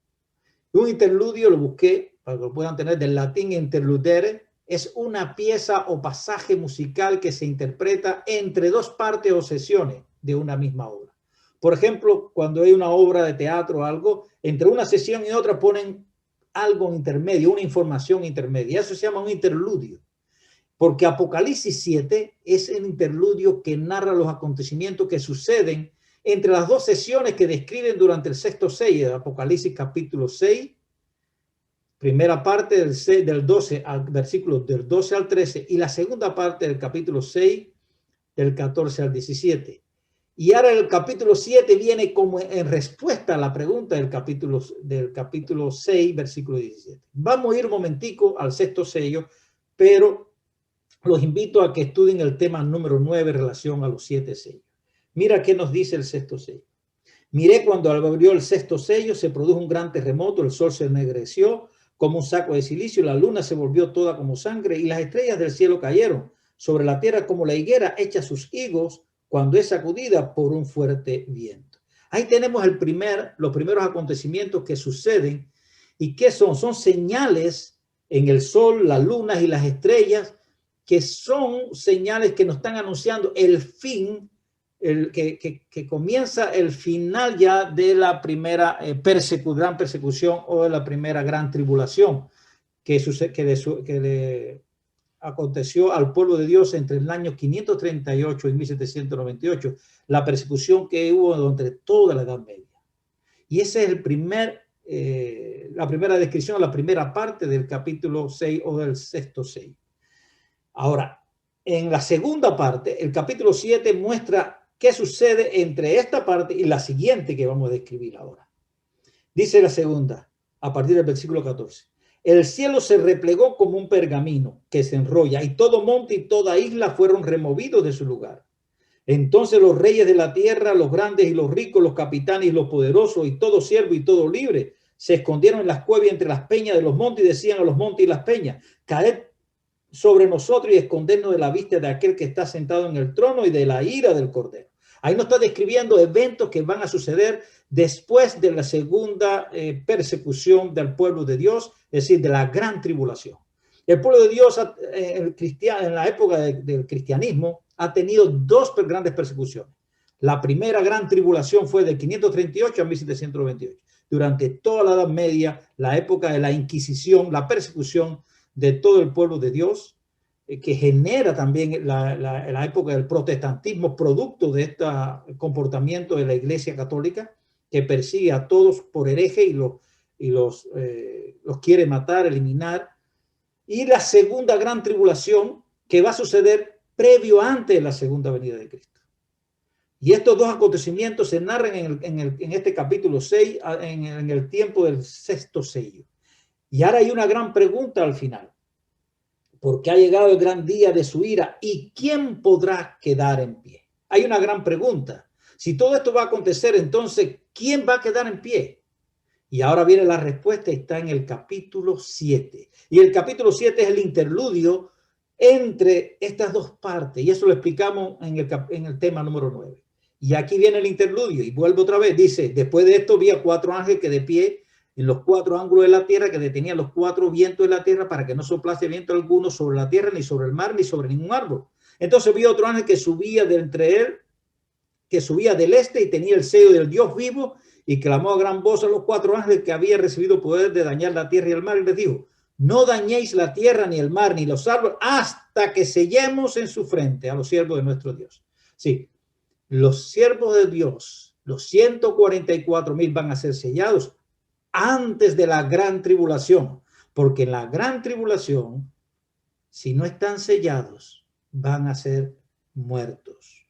Un interludio, lo busqué para que lo puedan tener, del latín interludere, es una pieza o pasaje musical que se interpreta entre dos partes o sesiones de una misma obra. Por ejemplo, cuando hay una obra de teatro o algo, entre una sesión y otra ponen algo intermedio, una información intermedia. Eso se llama un interludio. Porque Apocalipsis 7 es el interludio que narra los acontecimientos que suceden entre las dos sesiones que describen durante el sexto sello de Apocalipsis capítulo 6, primera parte del 12 al versículo del 12 al 13 y la segunda parte del capítulo 6 del 14 al 17. Y ahora el capítulo 7 viene como en respuesta a la pregunta del capítulo 6, versículo 17. Vamos a ir un momentico al sexto sello, pero los invito a que estudien el tema número 9 en relación a los 7 sellos. Mira qué nos dice el sexto sello. Miré cuando abrió el sexto sello, se produjo un gran terremoto, el sol se ennegreció como un saco de silicio, la luna se volvió toda como sangre y las estrellas del cielo cayeron sobre la tierra como la higuera echa sus higos cuando es sacudida por un fuerte viento. Ahí tenemos los primeros acontecimientos que suceden. ¿Y qué son? Son señales en el sol, las lunas y las estrellas, que son señales que nos están anunciando el fin, que comienza el final ya de la primera gran persecución o de la primera gran tribulación que le aconteció al pueblo de Dios entre el año 538 y 1798, la persecución que hubo durante toda la Edad Media. Y esa es la primera descripción, la primera parte del capítulo 6 o del sexto sello. Ahora, en la segunda parte, el capítulo 7 muestra qué sucede entre esta parte y la siguiente que vamos a describir ahora. Dice la segunda, a partir del versículo 14. El cielo se replegó como un pergamino que se enrolla y todo monte y toda isla fueron removidos de su lugar. Entonces los reyes de la tierra, los grandes y los ricos, los capitanes y los poderosos y todo siervo y todo libre se escondieron en las cuevas entre las peñas de los montes y decían a los montes y las peñas, caed sobre nosotros y escondernos de la vista de aquel que está sentado en el trono y de la ira del Cordero. Ahí nos está describiendo eventos que van a suceder después de la segunda persecución del pueblo de Dios, es decir, de la gran tribulación. El pueblo de Dios en la época del cristianismo ha tenido dos grandes persecuciones. La primera gran tribulación fue de 538 a 1798. Durante toda la Edad Media, la época de la Inquisición, la persecución de todo el pueblo de Dios, que genera también la época del protestantismo, producto de este comportamiento de la Iglesia Católica, que persigue a todos por hereje y los quiere matar, eliminar. Y la segunda gran tribulación que va a suceder previo antes de la segunda venida de Cristo. Y estos dos acontecimientos se narran en este capítulo 6, en el tiempo del sexto sello. Y ahora hay una gran pregunta al final. Porque ha llegado el gran día de su ira, ¿y quién podrá quedar en pie? Hay una gran pregunta. Si todo esto va a acontecer, entonces, ¿quién va a quedar en pie? Y ahora viene la respuesta, está en el capítulo 7. Y el capítulo 7 es el interludio entre estas dos partes. Y eso lo explicamos en el tema número 9. Y aquí viene el interludio. Y vuelvo otra vez. Dice, después de esto vi a 4 ángeles que de pie en los 4 ángulos de la tierra, que detenían los 4 vientos de la tierra para que no soplase viento alguno sobre la tierra, ni sobre el mar, ni sobre ningún árbol. Entonces vi otro ángel que subía de entre él, que subía del este y tenía el sello del Dios vivo, y clamó a gran voz a los 4 ángeles que había recibido poder de dañar la tierra y el mar, y les dijo, no dañéis la tierra, ni el mar, ni los árboles, hasta que sellemos en su frente a los siervos de nuestro Dios. Sí, los siervos de Dios, los 144,000 van a ser sellados antes de la gran tribulación, porque en la gran tribulación, si no están sellados, van a ser muertos.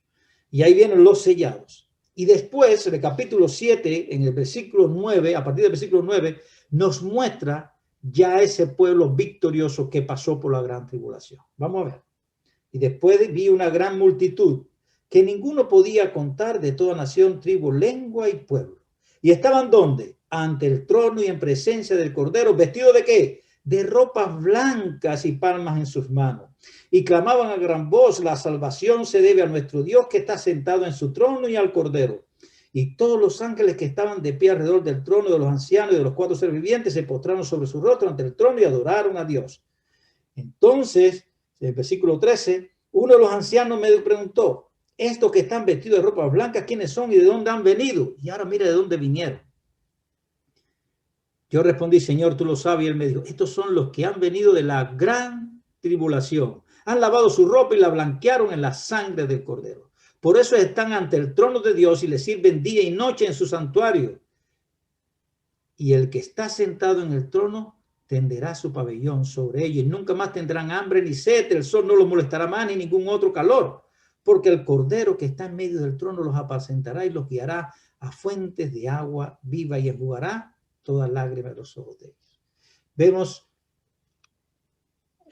Y ahí vienen los sellados. Y después, en el capítulo 7, en el versículo 9, a partir del versículo 9, nos muestra ya ese pueblo victorioso que pasó por la gran tribulación. Vamos a ver. Y después vi una gran multitud que ninguno podía contar, de toda nación, tribu, lengua y pueblo. ¿Y estaban dónde? Ante el trono y en presencia del Cordero, ¿vestido de qué? De ropas blancas y palmas en sus manos. Y clamaban a gran voz, la salvación se debe a nuestro Dios que está sentado en su trono y al Cordero. Y todos los ángeles que estaban de pie alrededor del trono, de los ancianos y de los 4 seres vivientes, se postraron sobre su rostro ante el trono y adoraron a Dios. Entonces, en el versículo 13, uno de los ancianos me preguntó, estos que están vestidos de ropas blancas, ¿quiénes son y de dónde han venido? Y ahora mira de dónde vinieron. Yo respondí, Señor, tú lo sabes. Y él me dijo, estos son los que han venido de la gran tribulación. Han lavado su ropa y la blanquearon en la sangre del Cordero. Por eso están ante el trono de Dios y le sirven día y noche en su santuario. Y el que está sentado en el trono tenderá su pabellón sobre ellos. Y nunca más tendrán hambre ni sed. El sol no los molestará más ni ningún otro calor. Porque el Cordero que está en medio del trono los apacentará y los guiará a fuentes de agua viva y enjugará toda lágrima de los ojos de ellos. Vemos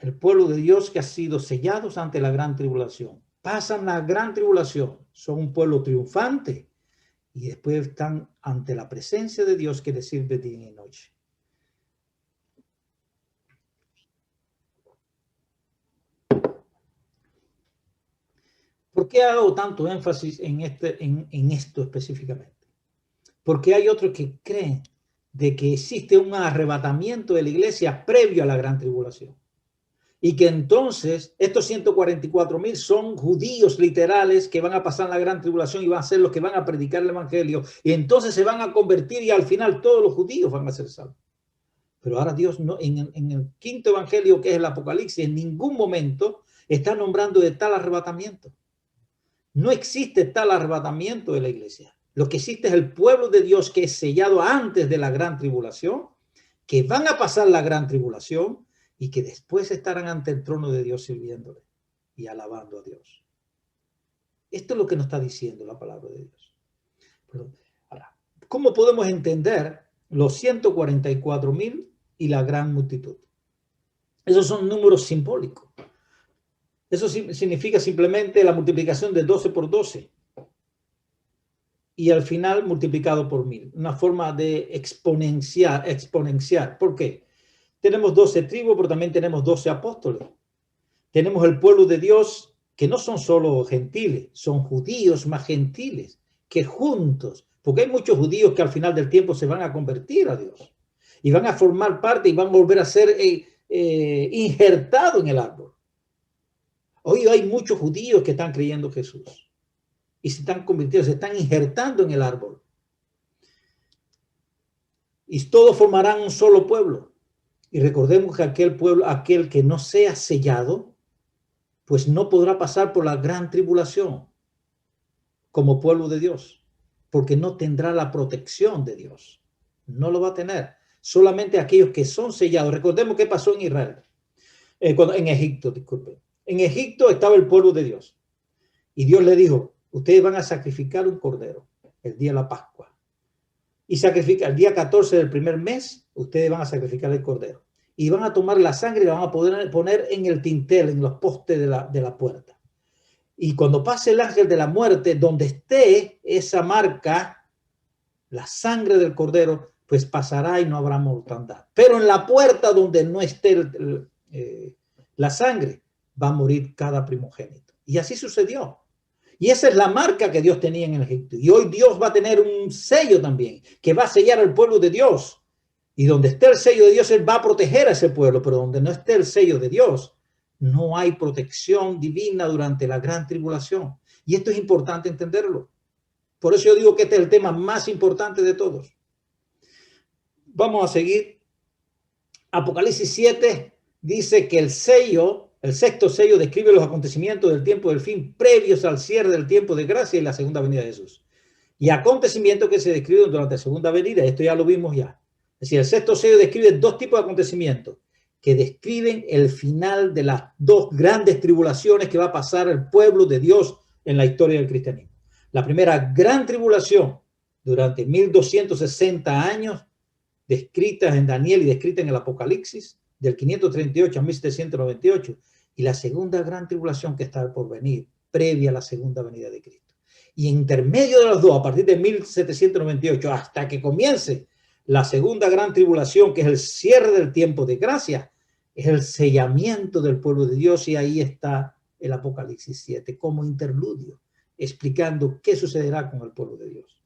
el pueblo de Dios que ha sido sellados ante la gran tribulación. Pasan la gran tribulación, son un pueblo triunfante y después están ante la presencia de Dios que les sirve día y noche. ¿Por qué hago tanto énfasis en esto específicamente? Porque hay otros que creen de que existe un arrebatamiento de la iglesia previo a la gran tribulación. Y que entonces estos 144,000 son judíos literales que van a pasar la gran tribulación y van a ser los que van a predicar el evangelio. Y entonces se van a convertir y al final todos los judíos van a ser salvos. Pero ahora Dios no, en el quinto evangelio, que es el Apocalipsis, en ningún momento está nombrando de tal arrebatamiento. No existe tal arrebatamiento de la iglesia. Lo que existe es el pueblo de Dios que es sellado antes de la gran tribulación, que van a pasar la gran tribulación y que después estarán ante el trono de Dios sirviéndole y alabando a Dios. Esto es lo que nos está diciendo la palabra de Dios. Ahora, ¿cómo podemos entender los 144,000 y la gran multitud? Esos son números simbólicos. Eso significa simplemente la multiplicación de 12 por 12. Y al final multiplicado por 1000. Una forma de exponenciar. ¿Por qué? Tenemos 12 tribus, pero también tenemos 12 apóstoles. Tenemos el pueblo de Dios, que no son solo gentiles, son judíos más gentiles, que juntos, porque hay muchos judíos que al final del tiempo se van a convertir a Dios. Y van a formar parte y van a volver a ser injertados en el árbol. Hoy hay muchos judíos que están creyendo en Jesús. Y se están convirtiendo, se están injertando en el árbol. Y todos formarán un solo pueblo. Y recordemos que aquel pueblo, aquel que no sea sellado, pues no podrá pasar por la gran tribulación como pueblo de Dios, porque no tendrá la protección de Dios. No lo va a tener. Solamente aquellos que son sellados. Recordemos qué pasó en Israel, en Egipto, disculpen. En Egipto estaba el pueblo de Dios. Y Dios le dijo, ustedes van a sacrificar un cordero el día de la Pascua. Y sacrifica el día 14 del primer mes, ustedes van a sacrificar el cordero. Y van a tomar la sangre y la van a poner en el dintel, en los postes de la puerta. Y cuando pase el ángel de la muerte, donde esté esa marca, la sangre del cordero, pues pasará y no habrá mortandad. Pero en la puerta donde no esté la sangre, va a morir cada primogénito. Y así sucedió. Y esa es la marca que Dios tenía en el Egipto. Y hoy Dios va a tener un sello también, que va a sellar al pueblo de Dios. Y donde esté el sello de Dios, Él va a proteger a ese pueblo. Pero donde no esté el sello de Dios, no hay protección divina durante la gran tribulación. Y esto es importante entenderlo. Por eso yo digo que este es el tema más importante de todos. Vamos a seguir. Apocalipsis 7 dice que el sexto sello describe los acontecimientos del tiempo del fin previos al cierre del tiempo de gracia y la segunda venida de Jesús. Y acontecimientos que se describen durante la segunda venida. Esto ya lo vimos ya. Es decir, el sexto sello describe dos tipos de acontecimientos que describen el final de las dos grandes tribulaciones que va a pasar el pueblo de Dios en la historia del cristianismo. La primera gran tribulación durante 1260 años, descritas en Daniel y descritas en el Apocalipsis, del 538 a 1798, y la segunda gran tribulación que está por venir, previa a la segunda venida de Cristo. Y intermedio de los dos, a partir de 1798 hasta que comience la segunda gran tribulación, que es el cierre del tiempo de gracia, es el sellamiento del pueblo de Dios, y ahí está el Apocalipsis 7 como interludio, explicando qué sucederá con el pueblo de Dios.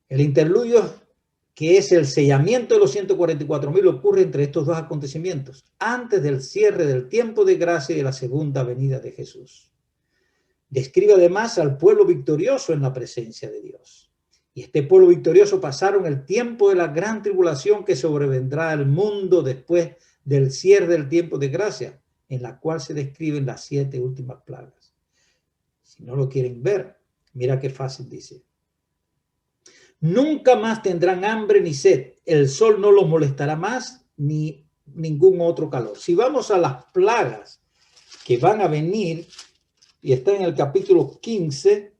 El interludio, que es el sellamiento de los 144,000, ocurre entre estos dos acontecimientos, antes del cierre del tiempo de gracia y de la segunda venida de Jesús. Describe además al pueblo victorioso en la presencia de Dios. Y este pueblo victorioso pasaron el tiempo de la gran tribulación que sobrevendrá al mundo después del cierre del tiempo de gracia, en la cual se describen las 7 últimas plagas. Si no lo quieren ver, mira qué fácil dice. Nunca más tendrán hambre ni sed, el sol no los molestará más, ni ningún otro calor. Si vamos a las plagas que van a venir, y está en el capítulo 15,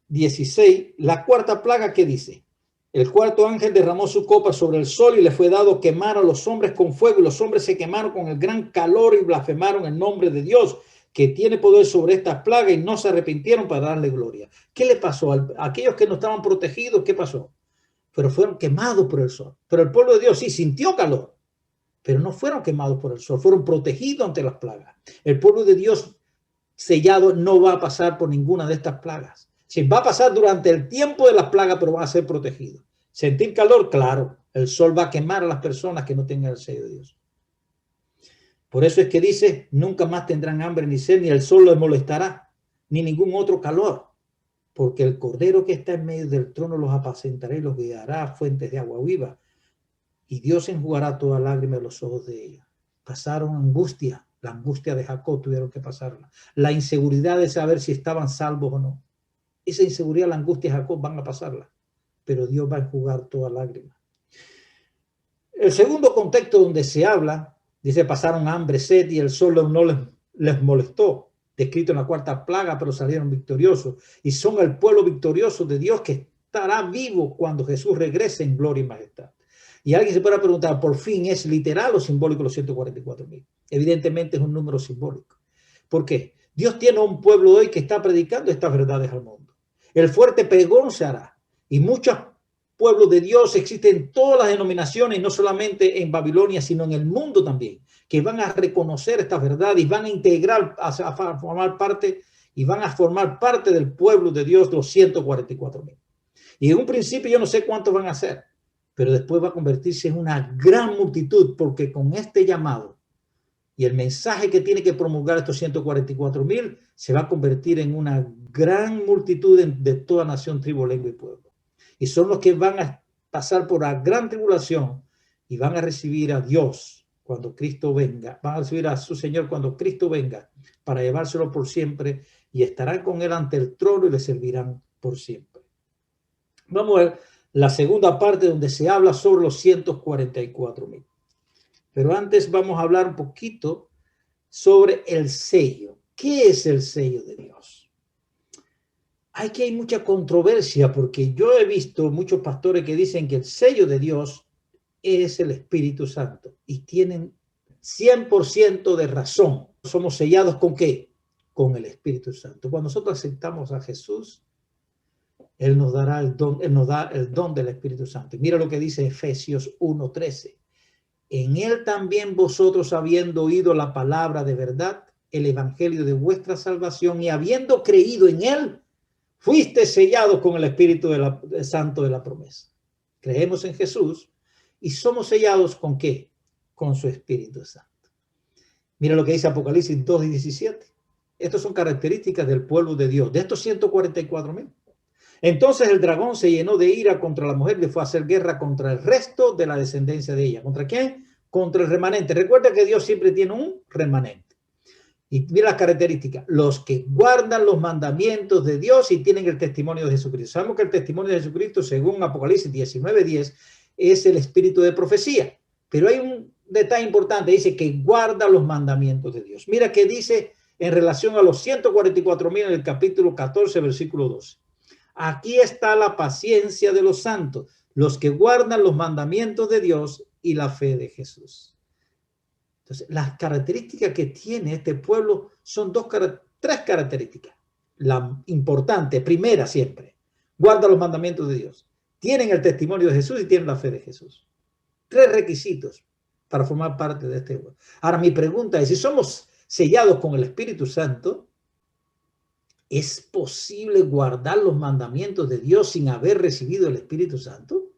16, la cuarta plaga, ¿qué dice? El cuarto ángel derramó su copa sobre el sol y le fue dado quemar a los hombres con fuego, y los hombres se quemaron con el gran calor y blasfemaron el nombre de Dios, que tiene poder sobre estas plagas, y no se arrepintieron para darle gloria. ¿Qué le pasó a aquellos que no estaban protegidos? ¿Qué pasó? Pero fueron quemados por el sol. Pero el pueblo de Dios sí sintió calor, pero no fueron quemados por el sol, fueron protegidos ante las plagas. El pueblo de Dios sellado no va a pasar por ninguna de estas plagas. Sí, va a pasar durante el tiempo de las plagas, pero va a ser protegido. Sentir calor, claro, el sol va a quemar a las personas que no tengan el sello de Dios. Por eso es que dice, nunca más tendrán hambre ni sed, ni el sol les molestará, ni ningún otro calor, porque el Cordero que está en medio del trono los apacentará y los guiará a fuentes de agua viva, y Dios enjugará toda lágrima de los ojos de ellos. Pasaron angustia, la angustia de Jacob tuvieron que pasarla, la inseguridad de saber si estaban salvos o no. Esa inseguridad, la angustia de Jacob van a pasarla, pero Dios va a enjugar toda lágrima. El segundo contexto donde se habla, dice, pasaron hambre, sed, y el sol no les molestó, descrito en la cuarta plaga, pero salieron victoriosos, y son el pueblo victorioso de Dios que estará vivo cuando Jesús regrese en gloria y majestad. Y alguien se puede preguntar, ¿por fin es literal o simbólico los 144,000? Evidentemente es un número simbólico. ¿Por qué? Dios tiene un pueblo hoy que está predicando estas verdades al mundo. El fuerte pregón se hará, y muchos pueblos de Dios existen en todas las denominaciones, no solamente en Babilonia, sino en el mundo también, que van a reconocer esta verdad y van a integrar, a formar parte, y van a formar parte del pueblo de Dios, los 144,000. Y en un principio yo no sé cuántos van a ser, pero después va a convertirse en una gran multitud, porque con este llamado y el mensaje que tiene que promulgar estos 144,000 se va a convertir en una gran multitud de toda nación, tribu, lengua y pueblo. Y son los que van a pasar por la gran tribulación y van a recibir a Dios cuando Cristo venga. Van a recibir a su Señor cuando Cristo venga para llevárselo por siempre, y estarán con él ante el trono y le servirán por siempre. Vamos a ver la segunda parte donde se habla sobre los 144,000. Pero antes vamos a hablar un poquito sobre el sello. ¿Qué es el sello de Dios? Aquí hay mucha controversia, porque yo he visto muchos pastores que dicen que el sello de Dios es el Espíritu Santo, y tienen 100% de razón. ¿Somos sellados con qué? Con el Espíritu Santo. Cuando nosotros aceptamos a Jesús, Él nos dará el don, Él nos da el don del Espíritu Santo. Y mira lo que dice Efesios 1:13. En Él también vosotros, habiendo oído la palabra de verdad, el evangelio de vuestra salvación, y habiendo creído en Él, fuiste sellados con el Espíritu Santo de la promesa. Creemos en Jesús y somos sellados ¿con qué? Con su Espíritu Santo. Mira lo que dice Apocalipsis 2:17. Estas son características del pueblo de Dios, de estos 144,000. Entonces el dragón se llenó de ira contra la mujer y fue a hacer guerra contra el resto de la descendencia de ella. ¿Contra quién? Contra el remanente. Recuerda que Dios siempre tiene un remanente. Y mira las características. Los que guardan los mandamientos de Dios y tienen el testimonio de Jesucristo. Sabemos que el testimonio de Jesucristo, según Apocalipsis 19:10, es el espíritu de profecía. Pero hay un detalle importante. Dice que guarda los mandamientos de Dios. Mira qué dice en relación a los 144,000 en el capítulo 14, versículo 12. Aquí está la paciencia de los santos, los que guardan los mandamientos de Dios y la fe de Jesús. Entonces, las características que tiene este pueblo son tres características. La importante, primera siempre, guarda los mandamientos de Dios. Tienen el testimonio de Jesús y tienen la fe de Jesús. Tres requisitos para formar parte de este pueblo. Ahora, mi pregunta es, si somos sellados con el Espíritu Santo, ¿es posible guardar los mandamientos de Dios sin haber recibido el Espíritu Santo?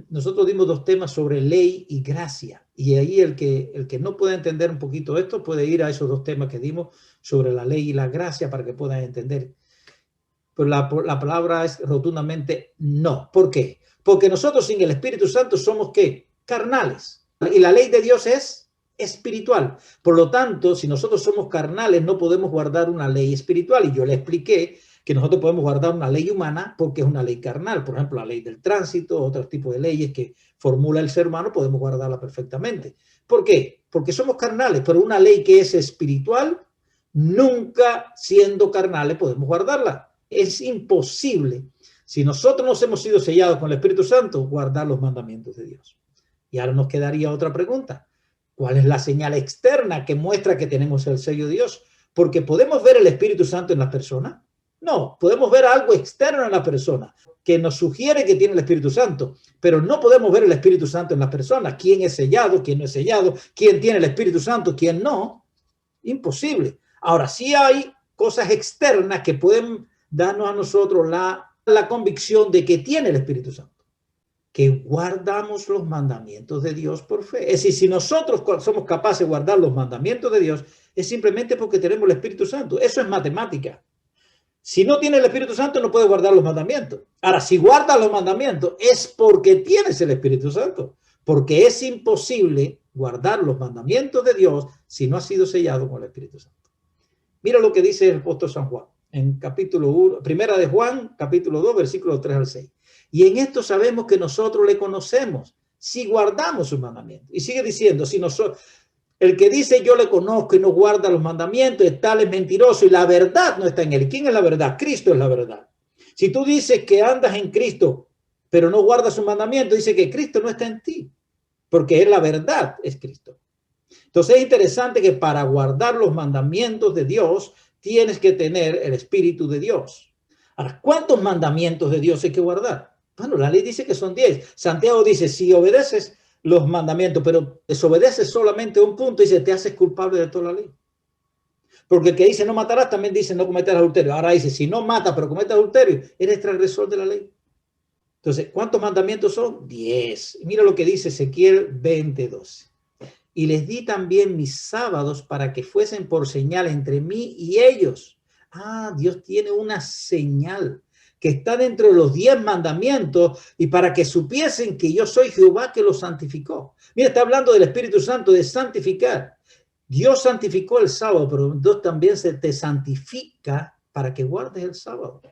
Nosotros dimos dos temas sobre ley y gracia. Y ahí el que no pueda entender un poquito esto puede ir a esos dos temas que dimos sobre la ley y la gracia para que puedan entender. Pero la palabra es rotundamente no. ¿Por qué? Porque nosotros sin el Espíritu Santo somos ¿qué? Carnales. Y la ley de Dios es espiritual. Por lo tanto, si nosotros somos carnales, no podemos guardar una ley espiritual. Y yo le expliqué que nosotros podemos guardar una ley humana porque es una ley carnal. Por ejemplo, la ley del tránsito, otro tipo de leyes que formula el ser humano, podemos guardarla perfectamente. ¿Por qué? Porque somos carnales, pero una ley que es espiritual, nunca siendo carnales podemos guardarla. Es imposible, si nosotros nos hemos sido sellados con el Espíritu Santo, guardar los mandamientos de Dios. Y ahora nos quedaría otra pregunta. ¿Cuál es la señal externa que muestra que tenemos el sello de Dios? Porque ¿podemos ver el Espíritu Santo en la persona? No, podemos ver algo externo en la persona que nos sugiere que tiene el Espíritu Santo, pero no podemos ver el Espíritu Santo en la persona. ¿Quién es sellado? ¿Quién no es sellado? ¿Quién tiene el Espíritu Santo? ¿Quién no? Imposible. Ahora, sí hay cosas externas que pueden darnos a nosotros la convicción de que tiene el Espíritu Santo, que guardamos los mandamientos de Dios por fe. Es decir, si nosotros somos capaces de guardar los mandamientos de Dios, es simplemente porque tenemos el Espíritu Santo. Eso es matemática. Si no tienes el Espíritu Santo, no puedes guardar los mandamientos. Ahora, si guardas los mandamientos, es porque tienes el Espíritu Santo. Porque es imposible guardar los mandamientos de Dios si no has sido sellado con el Espíritu Santo. Mira lo que dice el apóstol San Juan en capítulo 1, primera de Juan, capítulo 2, versículos 3 al 6. Y en esto sabemos que nosotros le conocemos si guardamos sus mandamientos. Y sigue diciendo, si nosotros, el que dice yo le conozco y no guarda los mandamientos, tal es mentiroso y la verdad no está en él. ¿Quién es la verdad? Cristo es la verdad. Si tú dices que andas en Cristo, pero no guardas sus mandamientos, dice que Cristo no está en ti, porque es la verdad, es Cristo. Entonces es interesante que para guardar los mandamientos de Dios, tienes que tener el Espíritu de Dios. Ahora, ¿cuántos mandamientos de Dios hay que guardar? Bueno, la ley dice que son 10. Santiago dice, si obedeces los mandamientos, pero desobedeces solamente un punto, dice, te haces culpable de toda la ley. Porque el que dice no matarás, también dice no cometerás adulterio. Ahora dice, si no matas, pero cometes adulterio, eres transgresor de la ley. Entonces, ¿cuántos mandamientos son? 10. Mira lo que dice Ezequiel 20:12. Y les di también mis sábados para que fuesen por señal entre mí y ellos. Ah, Dios tiene una señal que está dentro de los 10 mandamientos y para que supiesen que yo soy Jehová que los santificó. Mira, está hablando del Espíritu Santo, de santificar. Dios santificó el sábado, pero Dios también se te santifica para que guardes el sábado.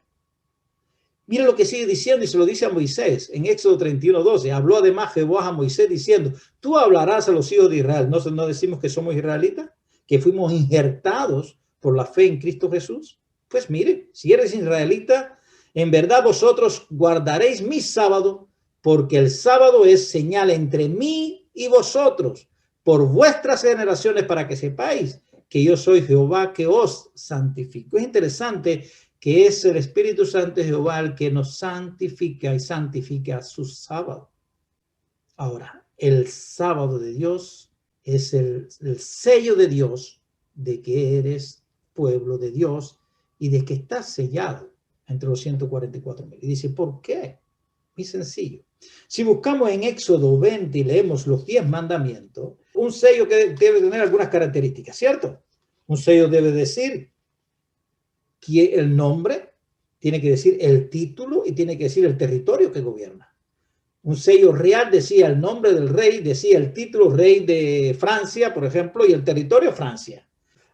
Mira lo que sigue diciendo y se lo dice a Moisés en Éxodo 31:12. Habló además Jehová a Moisés diciendo, tú hablarás a los hijos de Israel. ¿No decimos que somos israelitas? ¿Que fuimos injertados por la fe en Cristo Jesús? Pues mire, si eres israelita, en verdad vosotros guardaréis mi sábado, porque el sábado es señal entre mí y vosotros, por vuestras generaciones, para que sepáis que yo soy Jehová que os santifico. Es interesante que es el Espíritu Santo de Jehová el que nos santifica y santifica su sábado. Ahora, el sábado de Dios es el sello de Dios de que eres pueblo de Dios y de que estás sellado entre los 144,000. Y dice, ¿por qué? Muy sencillo. Si buscamos en Éxodo 20 y leemos los 10 mandamientos, un sello que debe tener algunas características, ¿cierto? Un sello debe decir que el nombre, tiene que decir el título y tiene que decir el territorio que gobierna. Un sello real decía el nombre del rey, decía el título rey de Francia, por ejemplo, y el territorio Francia.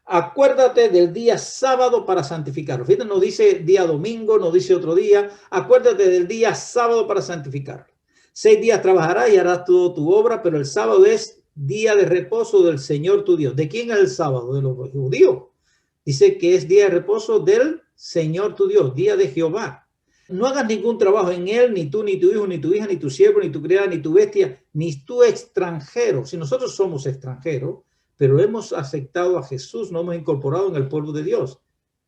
Acuérdate del día sábado para santificarlo. Fíjate, no dice día domingo, no dice otro día. Acuérdate del día sábado para santificarlo. 6 días trabajarás y harás toda tu obra, pero el sábado es día de reposo del Señor tu Dios. ¿De quién es el sábado? De los judíos. Dice que es día de reposo del Señor tu Dios, día de Jehová. No hagas ningún trabajo en él, ni tú, ni tu hijo, ni tu hija, ni tu siervo, ni tu criada, ni tu bestia, ni tu extranjero. Si nosotros somos extranjeros, pero hemos aceptado a Jesús, nos hemos incorporado en el pueblo de Dios.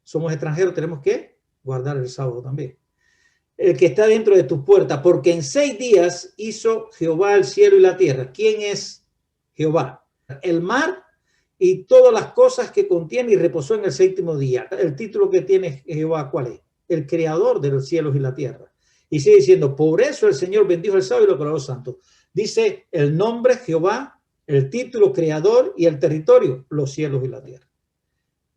Somos extranjeros, tenemos que guardar el sábado también. El que está dentro de tu puerta, porque en 6 días hizo Jehová el cielo y la tierra. ¿Quién es Jehová? El mar y todas las cosas que contiene, y reposó en el 7º día. El título que tiene Jehová, ¿cuál es? El creador de los cielos y la tierra. Y sigue diciendo, por eso el Señor bendijo el sábado y lo declaró santo. Dice el nombre Jehová, el título creador y el territorio, los cielos y la tierra.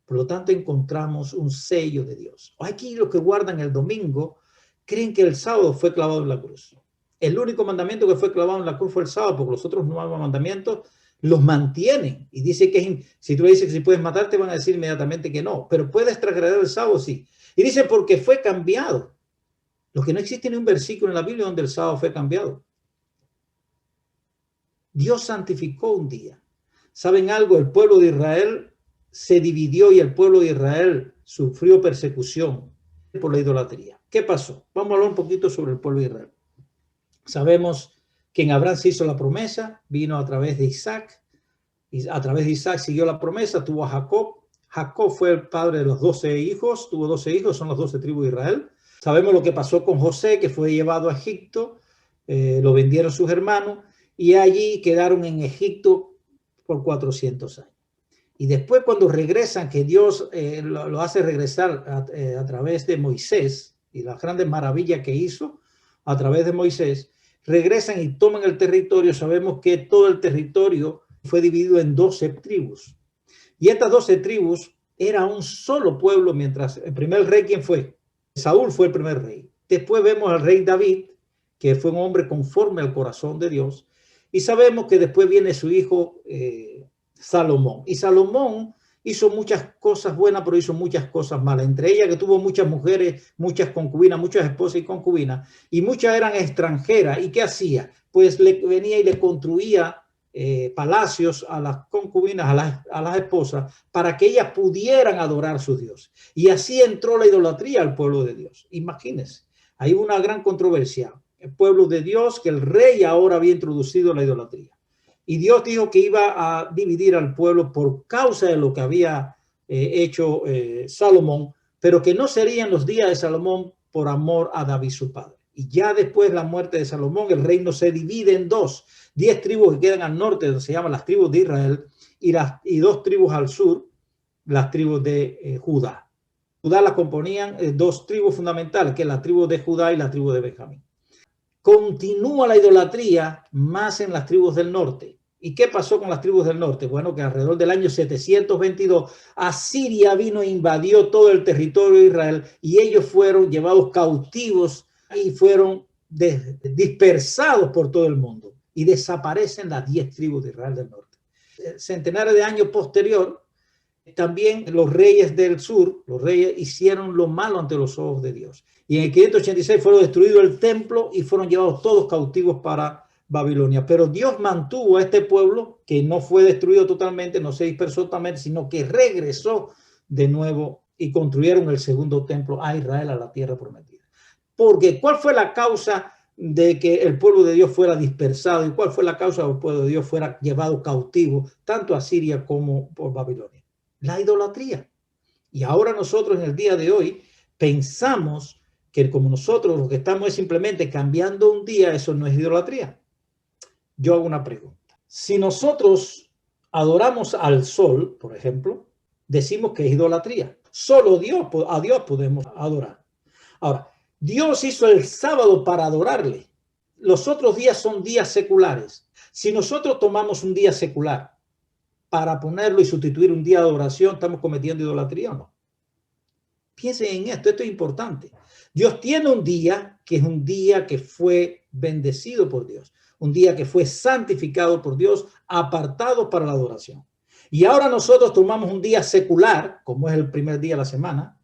Por lo tanto, encontramos un sello de Dios. Aquí los que guardan el domingo creen que el sábado fue clavado en la cruz. El único mandamiento que fue clavado en la cruz fue el sábado, porque los otros 9 mandamientos los mantienen. Y dice que si tú le dices que si puedes matar, te van a decir inmediatamente que no. Pero puedes transgredir el sábado, sí. Y dice porque fue cambiado. Lo que no existe ni un versículo en la Biblia donde el sábado fue cambiado. Dios santificó un día. ¿Saben algo? El pueblo de Israel se dividió y el pueblo de Israel sufrió persecución por la idolatría. ¿Qué pasó? Vamos a hablar un poquito sobre el pueblo de Israel. Sabemos que en Abraham se hizo la promesa, vino a través de Isaac, y a través de Isaac siguió la promesa, tuvo a Jacob. Jacob fue el padre de los 12 hijos, tuvo 12 hijos, son las 12 tribus de Israel. Sabemos lo que pasó con José, que fue llevado a Egipto, lo vendieron sus hermanos, y allí quedaron en Egipto por 400 años. Y después cuando regresan, que Dios lo hace regresar a través de Moisés, y las grandes maravillas que hizo a través de Moisés, regresan y toman el territorio. Sabemos que todo el territorio fue dividido en 12 tribus. Y estas 12 tribus era un solo pueblo, mientras el primer rey, ¿quién fue? Saúl fue el primer rey. Después vemos al rey David, que fue un hombre conforme al corazón de Dios. Y sabemos que después viene su hijo Salomón. Y Salomón hizo muchas cosas buenas, pero hizo muchas cosas malas. Entre ellas que tuvo muchas mujeres, muchas concubinas, muchas esposas y concubinas. Y muchas eran extranjeras. ¿Y qué hacía? Pues venía y le construía palacios a las concubinas, a las esposas, para que ellas pudieran adorar a su Dios. Y así entró la idolatría al pueblo de Dios. Imagínense, hay una gran controversia. El pueblo de Dios, que el rey ahora había introducido la idolatría. Y Dios dijo que iba a dividir al pueblo por causa de lo que había hecho Salomón, pero que no serían los días de Salomón por amor a David su padre. Y ya después de la muerte de Salomón, el reino se divide en 2. 10 tribus que quedan al norte, donde se llaman las tribus de Israel, y 2 tribus al sur, las tribus de Judá. Judá las componían 2 tribus fundamentales, que es la tribu de Judá y la tribu de Benjamín. Continúa la idolatría más en las tribus del norte. ¿Y qué pasó con las tribus del norte? Bueno, que alrededor del año 722, Asiria vino e invadió todo el territorio de Israel y ellos fueron llevados cautivos y fueron dispersados por todo el mundo. Y desaparecen las 10 tribus de Israel del norte. Centenares de años posterior, también los reyes del sur, los reyes hicieron lo malo ante los ojos de Dios. Y en el 586 fueron destruidos el templo y fueron llevados todos cautivos para Babilonia. Pero Dios mantuvo a este pueblo, que no fue destruido totalmente, no se dispersó totalmente, sino que regresó de nuevo y construyeron el segundo templo a Israel, a la tierra prometida. Porque ¿cuál fue la causa de que el pueblo de Dios fuera dispersado? ¿Y cuál fue la causa de que el pueblo de Dios fuera llevado cautivo, tanto a Siria como por Babilonia? La idolatría. Y ahora nosotros en el día de hoy pensamos que como nosotros lo que estamos es simplemente cambiando un día, eso no es idolatría. Yo hago una pregunta. Si nosotros adoramos al sol, por ejemplo, decimos que es idolatría. Solo a Dios podemos adorar. Ahora, Dios hizo el sábado para adorarle. Los otros días son días seculares. Si nosotros tomamos un día secular para ponerlo y sustituir un día de adoración, ¿estamos cometiendo idolatría o no? Piensen en esto es importante. Dios tiene un día que es un día que fue bendecido por Dios, un día que fue santificado por Dios, apartado para la adoración. Y ahora nosotros tomamos un día secular, como es el primer día de la semana,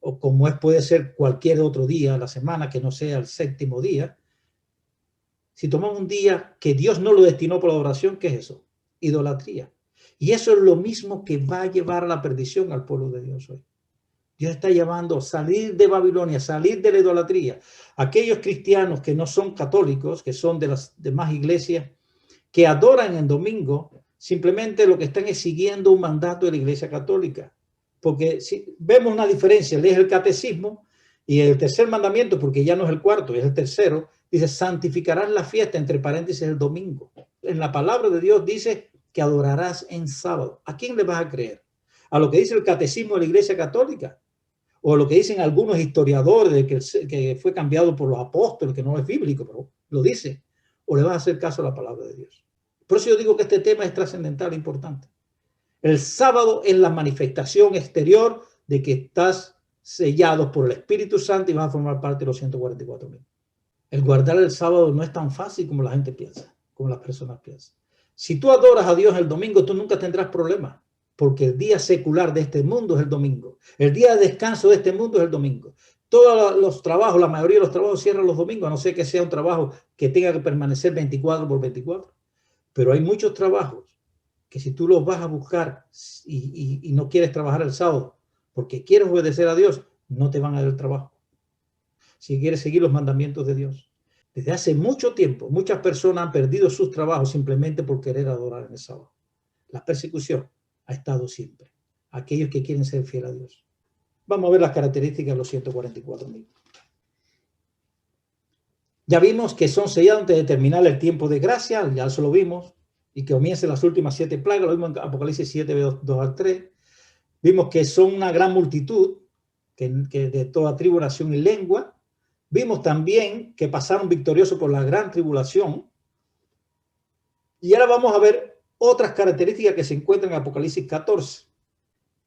o como puede ser cualquier otro día de la semana que no sea el séptimo día. Si tomamos un día que Dios no lo destinó para la adoración, ¿qué es eso? Idolatría. Y eso es lo mismo que va a llevar a la perdición al pueblo de Dios hoy. Dios está llamando a salir de Babilonia, salir de la idolatría. Aquellos cristianos que no son católicos, que son de las demás iglesias, que adoran el domingo, simplemente lo que están es siguiendo un mandato de la iglesia católica. Porque si vemos una diferencia, lees el catecismo y el tercer mandamiento, porque ya no es el cuarto, es el tercero, dice, santificarás la fiesta, entre paréntesis, el domingo. En la palabra de Dios dice que adorarás en sábado. ¿A quién le vas a creer? ¿A lo que dice el catecismo de la iglesia católica? ¿O lo que dicen algunos historiadores de que fue cambiado por los apóstoles, que no es bíblico, pero lo dice? ¿O le vas a hacer caso a la palabra de Dios? Por eso yo digo que este tema es trascendental e importante. El sábado es la manifestación exterior de que estás sellado por el Espíritu Santo y vas a formar parte de los 144,000. El guardar el sábado no es tan fácil como la gente piensa, como las personas piensan. Si tú adoras a Dios el domingo, tú nunca tendrás problemas, porque el día secular de este mundo es el domingo. El día de descanso de este mundo es el domingo. Todos los trabajos, la mayoría de los trabajos cierran los domingos, a no ser que sea un trabajo que tenga que permanecer 24 por 24. Pero hay muchos trabajos que si tú los vas a buscar y no quieres trabajar el sábado porque quieres obedecer a Dios, no te van a dar el trabajo. Si quieres seguir los mandamientos de Dios. Desde hace mucho tiempo, muchas personas han perdido sus trabajos simplemente por querer adorar en el sábado. La persecución ha estado siempre. Aquellos que quieren ser fieles a Dios. Vamos a ver las características de los 144,000. Ya vimos que son sellados antes de terminar el tiempo de gracia, ya eso lo vimos, y que comiencen las últimas 7 plagas, lo vimos en Apocalipsis 7, 2 al 3. Vimos que son una gran multitud, que de toda tribu, nación y lengua. Vimos también que pasaron victoriosos por la gran tribulación. Y ahora vamos a ver otras características que se encuentran en Apocalipsis 14.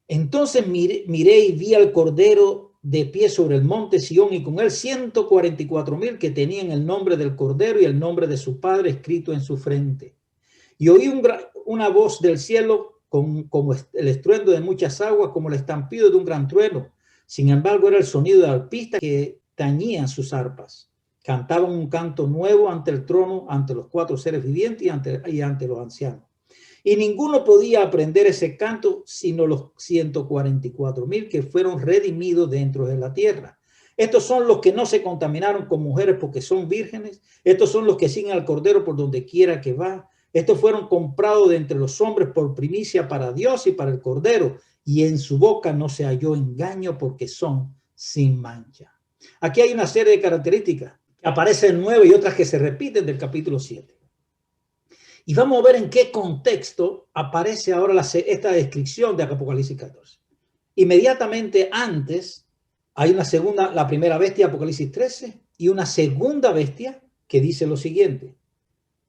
Entonces miré y vi al Cordero de pie sobre el monte Sión y con él 144,000 que tenían el nombre del Cordero y el nombre de su Padre escrito en su frente. Y oí una voz del cielo como el estruendo de muchas aguas, como el estampido de un gran trueno. Sin embargo, era el sonido de arpistas que tañían sus arpas. Cantaban un canto nuevo ante el trono, ante los 4 seres vivientes y ante los ancianos. Y ninguno podía aprender ese canto sino los 144,000 que fueron redimidos dentro de la tierra. Estos son los que no se contaminaron con mujeres porque son vírgenes. Estos son los que siguen al Cordero por donde quiera que va. Estos fueron comprados de entre los hombres por primicia para Dios y para el Cordero. Y en su boca no se halló engaño porque son sin mancha. Aquí hay una serie de características que aparecen nuevas y otras que se repiten del capítulo 7. Y vamos a ver en qué contexto aparece ahora esta descripción de Apocalipsis 14. Inmediatamente antes hay la primera bestia, Apocalipsis 13, y una segunda bestia que dice lo siguiente.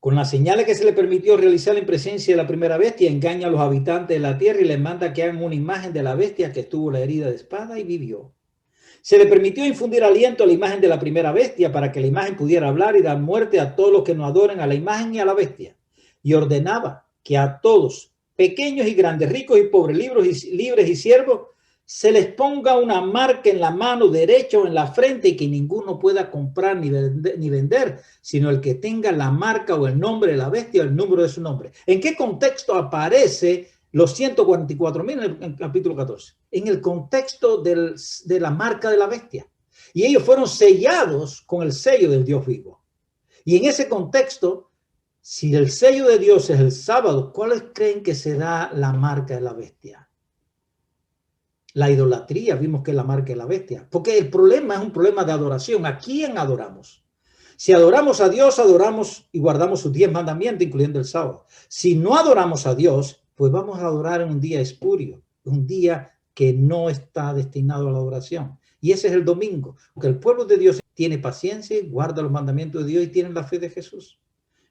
Con las señales que se le permitió realizar en presencia de la primera bestia, engaña a los habitantes de la tierra y les manda que hagan una imagen de la bestia que estuvo la herida de espada y vivió. Se le permitió infundir aliento a la imagen de la primera bestia para que la imagen pudiera hablar y dar muerte a todos los que no adoren a la imagen y a la bestia. Y ordenaba que a todos, pequeños y grandes, ricos y pobres, libres y siervos, se les ponga una marca en la mano derecha o en la frente y que ninguno pueda comprar ni vender, sino el que tenga la marca o el nombre de la bestia o el número de su nombre. ¿En qué contexto aparece los 144,000 en el capítulo 14? En el contexto de la marca de la bestia. Y ellos fueron sellados con el sello del Dios vivo. Y en ese contexto, si el sello de Dios es el sábado, ¿cuáles creen que será la marca de la bestia? La idolatría, vimos que es la marca de la bestia. Porque el problema es un problema de adoración. ¿A quién adoramos? Si adoramos a Dios, adoramos y guardamos sus 10 mandamientos, incluyendo el sábado. Si no adoramos a Dios, pues vamos a adorar en un día espurio, un día que no está destinado a la adoración. Y ese es el domingo, porque el pueblo de Dios tiene paciencia, guarda los mandamientos de Dios y tiene la fe de Jesús.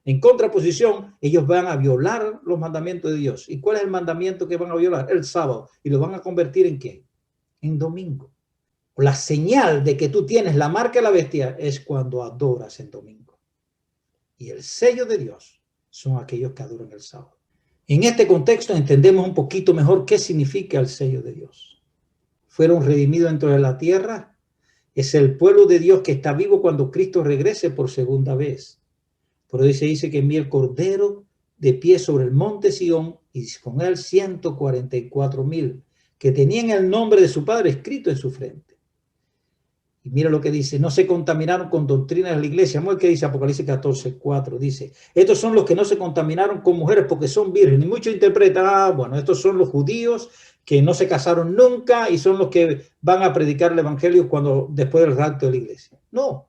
En contraposición, ellos van a violar los mandamientos de Dios. ¿Y cuál es el mandamiento que van a violar? El sábado. ¿Y lo van a convertir en qué? En domingo. La señal de que tú tienes la marca de la bestia es cuando adoras en domingo. Y el sello de Dios son aquellos que adoran el sábado. En este contexto entendemos un poquito mejor qué significa el sello de Dios. Fueron redimidos dentro de la tierra. Es el pueblo de Dios que está vivo cuando Cristo regrese por segunda vez. Por eso se dice que envía el Cordero de pie sobre el monte Sión y con él 144,000 que tenían el nombre de su Padre escrito en su frente. Y mira lo que dice, no se contaminaron con doctrinas de la iglesia. Mira lo que dice Apocalipsis 14:4. Dice, estos son los que no se contaminaron con mujeres porque son vírgenes. Y muchos interpretan, bueno, estos son los judíos que no se casaron nunca y son los que van a predicar el evangelio después del rapto de la iglesia. No.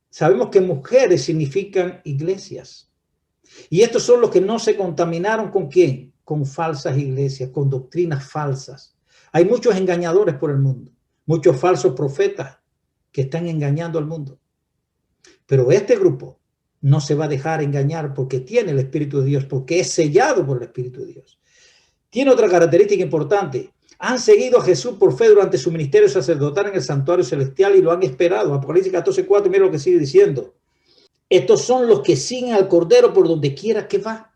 Sabemos que mujeres significan iglesias. Y estos son los que no se contaminaron ¿con quién? Con falsas iglesias, con doctrinas falsas. Hay muchos engañadores por el mundo, muchos falsos profetas que están engañando al mundo. Pero este grupo no se va a dejar engañar porque tiene el Espíritu de Dios, porque es sellado por el Espíritu de Dios. Tiene otra característica importante. Han seguido a Jesús por fe durante su ministerio sacerdotal en el santuario celestial y lo han esperado. Apocalipsis 14:4, mira lo que sigue diciendo. Estos son los que siguen al Cordero por donde quiera que va.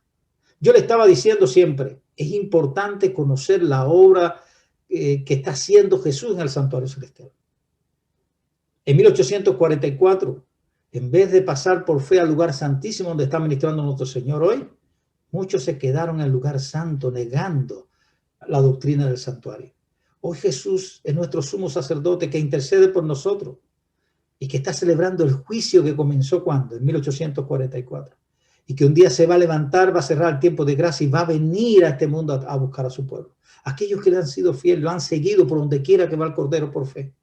Yo le estaba diciendo siempre, es importante conocer la obra que está haciendo Jesús en el santuario celestial. En 1844, en vez de pasar por fe al lugar santísimo donde está ministrando nuestro Señor hoy, muchos se quedaron en el lugar santo negando la doctrina del santuario. Hoy Jesús es nuestro sumo sacerdote que intercede por nosotros y que está celebrando el juicio que comenzó ¿cuándo? En 1844. Y que un día se va a levantar, va a cerrar el tiempo de gracia y va a venir a este mundo a buscar a su pueblo. Aquellos que le han sido fieles, lo han seguido por donde quiera que va el Cordero por fe.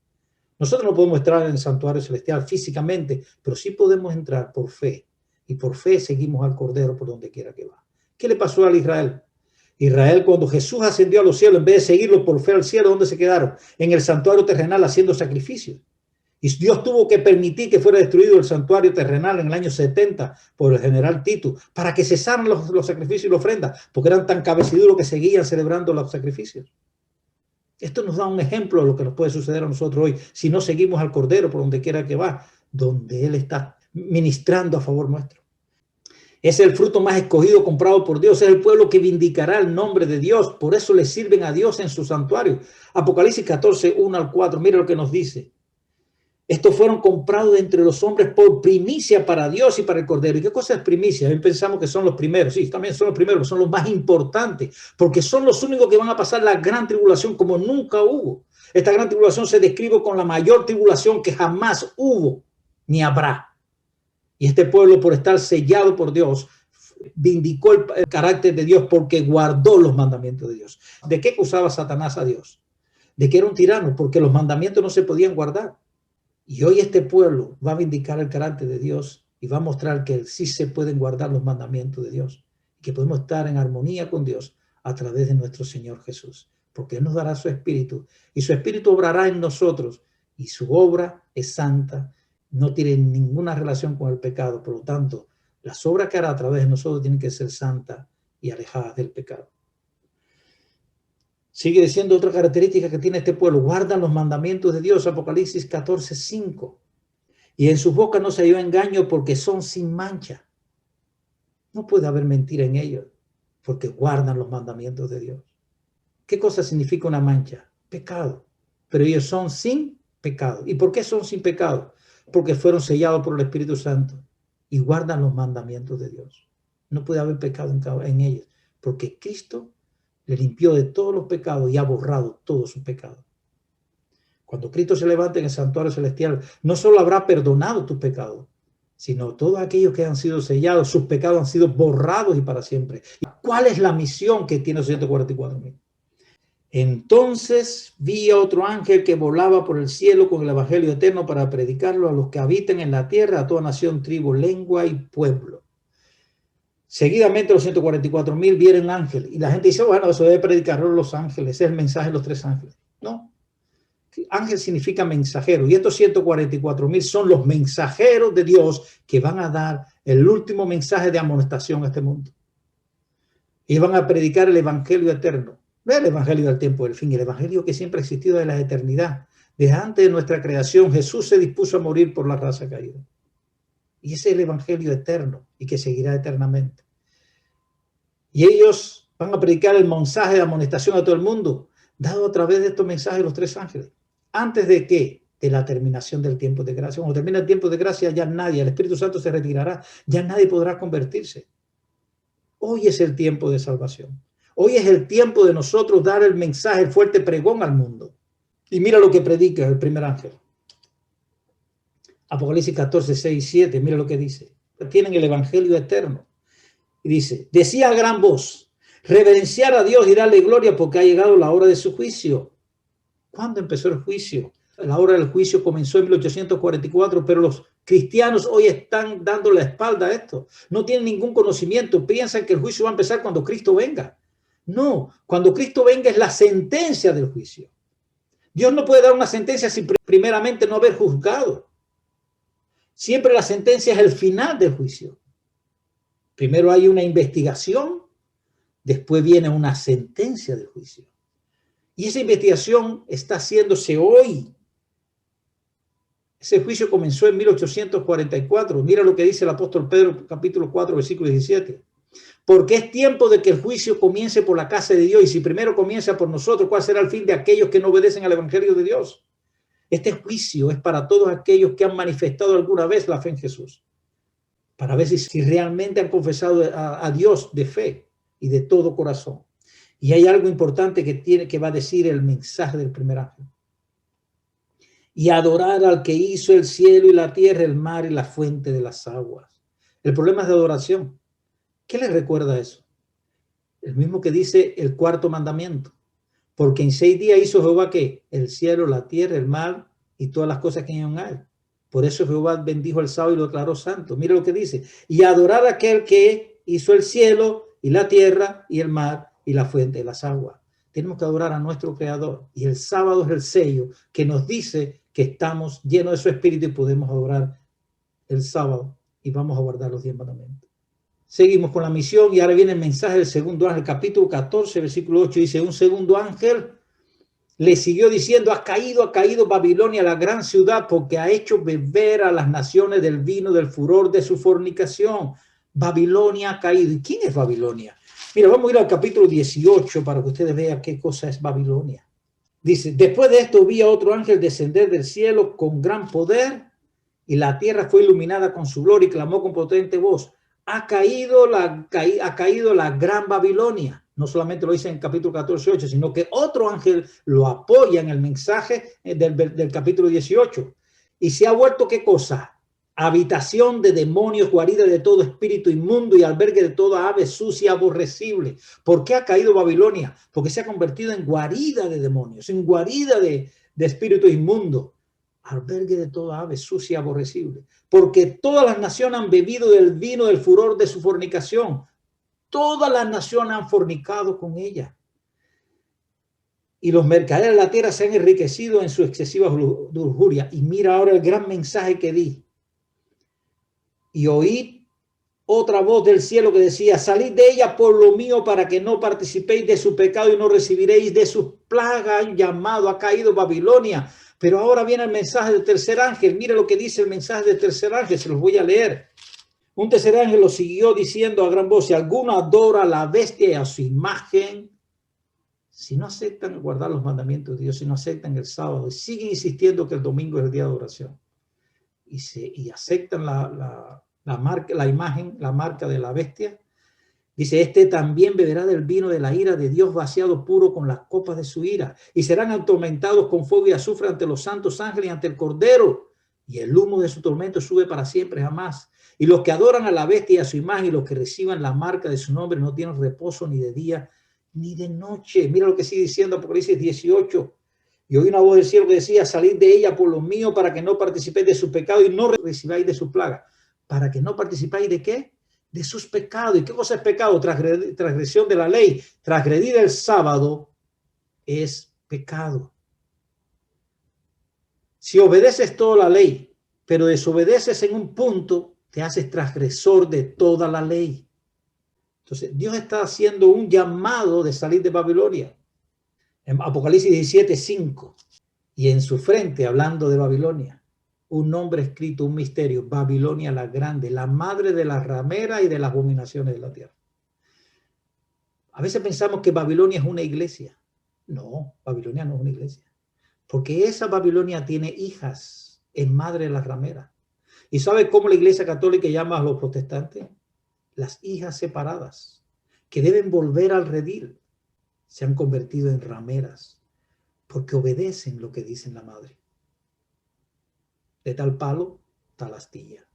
Nosotros no podemos entrar en el santuario celestial físicamente, pero sí podemos entrar por fe. Y por fe seguimos al Cordero por donde quiera que va. ¿Qué le pasó al Israel? Israel, cuando Jesús ascendió a los cielos, en vez de seguirlo por fe al cielo, ¿dónde se quedaron? En el santuario terrenal haciendo sacrificios. Y Dios tuvo que permitir que fuera destruido el santuario terrenal en el año 70 por el general Tito, para que cesaran los sacrificios y las ofrendas, porque eran tan cabeciduros que seguían celebrando los sacrificios. Esto nos da un ejemplo de lo que nos puede suceder a nosotros hoy, si no seguimos al Cordero por donde quiera que va, donde Él está ministrando a favor nuestro. Es el fruto más escogido, comprado por Dios. Es el pueblo que vindicará el nombre de Dios. Por eso le sirven a Dios en su santuario. Apocalipsis 14:1-4. Mira lo que nos dice. Estos fueron comprados entre los hombres por primicia para Dios y para el Cordero. ¿Y qué cosa es primicia? Hoy pensamos que son los primeros. Sí, también son los primeros, son los más importantes, porque son los únicos que van a pasar la gran tribulación como nunca hubo. Esta gran tribulación se describe con la mayor tribulación que jamás hubo ni habrá. Y este pueblo, por estar sellado por Dios, vindicó el carácter de Dios porque guardó los mandamientos de Dios. ¿De qué acusaba Satanás a Dios? De que era un tirano, porque los mandamientos no se podían guardar. Y hoy este pueblo va a vindicar el carácter de Dios y va a mostrar que sí se pueden guardar los mandamientos de Dios, que podemos estar en armonía con Dios a través de nuestro Señor Jesús, porque Él nos dará su Espíritu y su Espíritu obrará en nosotros y su obra es santa, no tiene ninguna relación con el pecado. Por lo tanto, las obras que hará a través de nosotros tienen que ser santas y alejadas del pecado. Sigue diciendo otra característica que tiene este pueblo: guardan los mandamientos de Dios. Apocalipsis 14:5. Y en sus bocas no se halló engaño porque son sin mancha. No puede haber mentira en ellos porque guardan los mandamientos de Dios. ¿Qué cosa significa una mancha? Pecado. Pero ellos son sin pecado. ¿Y por qué son sin pecado? Porque fueron sellados por el Espíritu Santo y guardan los mandamientos de Dios. No puede haber pecado en ellos porque Cristo le limpió de todos los pecados y ha borrado todos sus pecados. Cuando Cristo se levante en el santuario celestial, no solo habrá perdonado tus pecados, sino todos aquellos que han sido sellados, sus pecados han sido borrados y para siempre. ¿Y cuál es la misión que tiene los 144,000? Entonces vi a otro ángel que volaba por el cielo con el evangelio eterno para predicarlo a los que habitan en la tierra, a toda nación, tribu, lengua y pueblo. Seguidamente los 144,000 vieron ángel. Y la gente dice, bueno, eso debe predicarlo los ángeles. Ese es el mensaje de los 3 ángeles. No. Ángel significa mensajero. Y estos 144,000 son los mensajeros de Dios que van a dar el último mensaje de amonestación a este mundo. Y van a predicar el evangelio eterno. No el evangelio del tiempo del fin, el evangelio que siempre ha existido de la eternidad. Desde antes de nuestra creación, Jesús se dispuso a morir por la raza caída. Y ese es el evangelio eterno y que seguirá eternamente. Y ellos van a predicar el mensaje de amonestación a todo el mundo, dado a través de estos mensajes de los 3 ángeles. ¿Antes de qué? De la terminación del tiempo de gracia. Cuando termina el tiempo de gracia, ya nadie, el Espíritu Santo se retirará, ya nadie podrá convertirse. Hoy es el tiempo de salvación. Hoy es el tiempo de nosotros dar el mensaje, el fuerte pregón al mundo. Y mira lo que predica el primer ángel. Apocalipsis 14, 6, 7, mira lo que dice. Tienen el evangelio eterno. Y dice, decía a gran voz, reverenciar a Dios y darle gloria porque ha llegado la hora de su juicio. ¿Cuándo empezó el juicio? La hora del juicio comenzó en 1844, pero los cristianos hoy están dando la espalda a esto. No tienen ningún conocimiento. Piensan que el juicio va a empezar cuando Cristo venga. No, cuando Cristo venga es la sentencia del juicio. Dios no puede dar una sentencia sin primeramente no haber juzgado. Siempre la sentencia es el final del juicio. Primero hay una investigación, después viene una sentencia del juicio. Y esa investigación está haciéndose hoy. Ese juicio comenzó en 1844. Mira lo que dice el apóstol Pedro, capítulo 4, versículo 17. Porque es tiempo de que el juicio comience por la casa de Dios. Y si primero comienza por nosotros, ¿cuál será el fin de aquellos que no obedecen al evangelio de Dios? Este juicio es para todos aquellos que han manifestado alguna vez la fe en Jesús. Para ver si realmente han confesado a Dios de fe y de todo corazón. Y hay algo importante que va a decir el mensaje del primer ángel. Y adorar al que hizo el cielo y la tierra, el mar y la fuente de las aguas. El problema es de adoración. ¿Qué les recuerda eso? El mismo que dice el 4º mandamiento. Porque en 6 días hizo Jehová ¿qué? El cielo, la tierra, el mar y todas las cosas que en él. Por eso Jehová bendijo el sábado y lo declaró santo. Mira lo que dice. Y adorar a aquel que hizo el cielo y la tierra y el mar y la fuente de las aguas. Tenemos que adorar a nuestro Creador. Y el sábado es el sello que nos dice que estamos llenos de su espíritu y podemos adorar el sábado y vamos a guardar los 10 mandamientos. Seguimos con la misión y ahora viene el mensaje del segundo ángel, capítulo 14, versículo 8. Dice, un segundo ángel le siguió diciendo, ha caído Babilonia, la gran ciudad, porque ha hecho beber a las naciones del vino del furor de su fornicación. Babilonia ha caído. ¿Y quién es Babilonia? Mira, vamos a ir al capítulo 18 para que ustedes vean qué cosa es Babilonia. Dice, después de esto vi a otro ángel descender del cielo con gran poder y la tierra fue iluminada con su gloria y clamó con potente voz. Ha caído la gran Babilonia. No solamente lo dice en el capítulo 14:8, sino que otro ángel lo apoya en el mensaje del capítulo 18. Y se ha vuelto, ¿qué cosa? Habitación de demonios, guarida de todo espíritu inmundo y albergue de toda ave sucia, aborrecible. ¿Por qué ha caído Babilonia? Porque se ha convertido en guarida de demonios, en guarida de espíritu inmundo. Albergue de toda ave sucia, aborrecible. Porque todas las naciones han bebido del vino del furor de su fornicación. Todas las naciones han fornicado con ella. Y los mercaderes de la tierra se han enriquecido en su excesiva lujuria. Y mira ahora el gran mensaje que di. Y oí otra voz del cielo que decía, salid de ella por lo mío para que no participéis de su pecado y no recibiréis de sus plagas. Llamado, ha caído Babilonia. Pero ahora viene el mensaje del tercer ángel. Mire lo que dice el mensaje del tercer ángel. Se los voy a leer. Un tercer ángel lo siguió diciendo a gran voz, si alguno adora a la bestia y a su imagen, si no aceptan guardar los mandamientos de Dios, si no aceptan el sábado, siguen insistiendo que el domingo es el día de adoración, y aceptan la imagen, la marca de la bestia, dice, este también beberá del vino de la ira de Dios vaciado puro con las copas de su ira, y serán atormentados con fuego y azufre ante los santos ángeles y ante el Cordero, y el humo de su tormento sube para siempre jamás. Y los que adoran a la bestia y a su imagen y los que reciban la marca de su nombre no tienen reposo ni de día ni de noche. Mira lo que sigue diciendo Apocalipsis 18. Y oí una voz del cielo que decía, salid de ella por lo mío para que no participéis de su pecado y no recibáis de su plaga. ¿Para que no participáis de qué? De sus pecados. ¿Y qué cosa es pecado? Transgresión de la ley. Transgredir el sábado es pecado. Si obedeces toda la ley, pero desobedeces en un punto, te haces transgresor de toda la ley. Entonces, Dios está haciendo un llamado de salir de Babilonia. En Apocalipsis 17:5. Y en su frente, hablando de Babilonia, un nombre escrito, un misterio, Babilonia la grande, la madre de las rameras y de las abominaciones de la tierra. A veces pensamos que Babilonia es una iglesia. No, Babilonia no es una iglesia. Porque esa Babilonia tiene hijas, es madre de las rameras. ¿Y sabe cómo la iglesia católica llama a los protestantes? Las hijas separadas, que deben volver al redil, se han convertido en rameras, porque obedecen lo que dice la madre. De tal palo, tal astilla.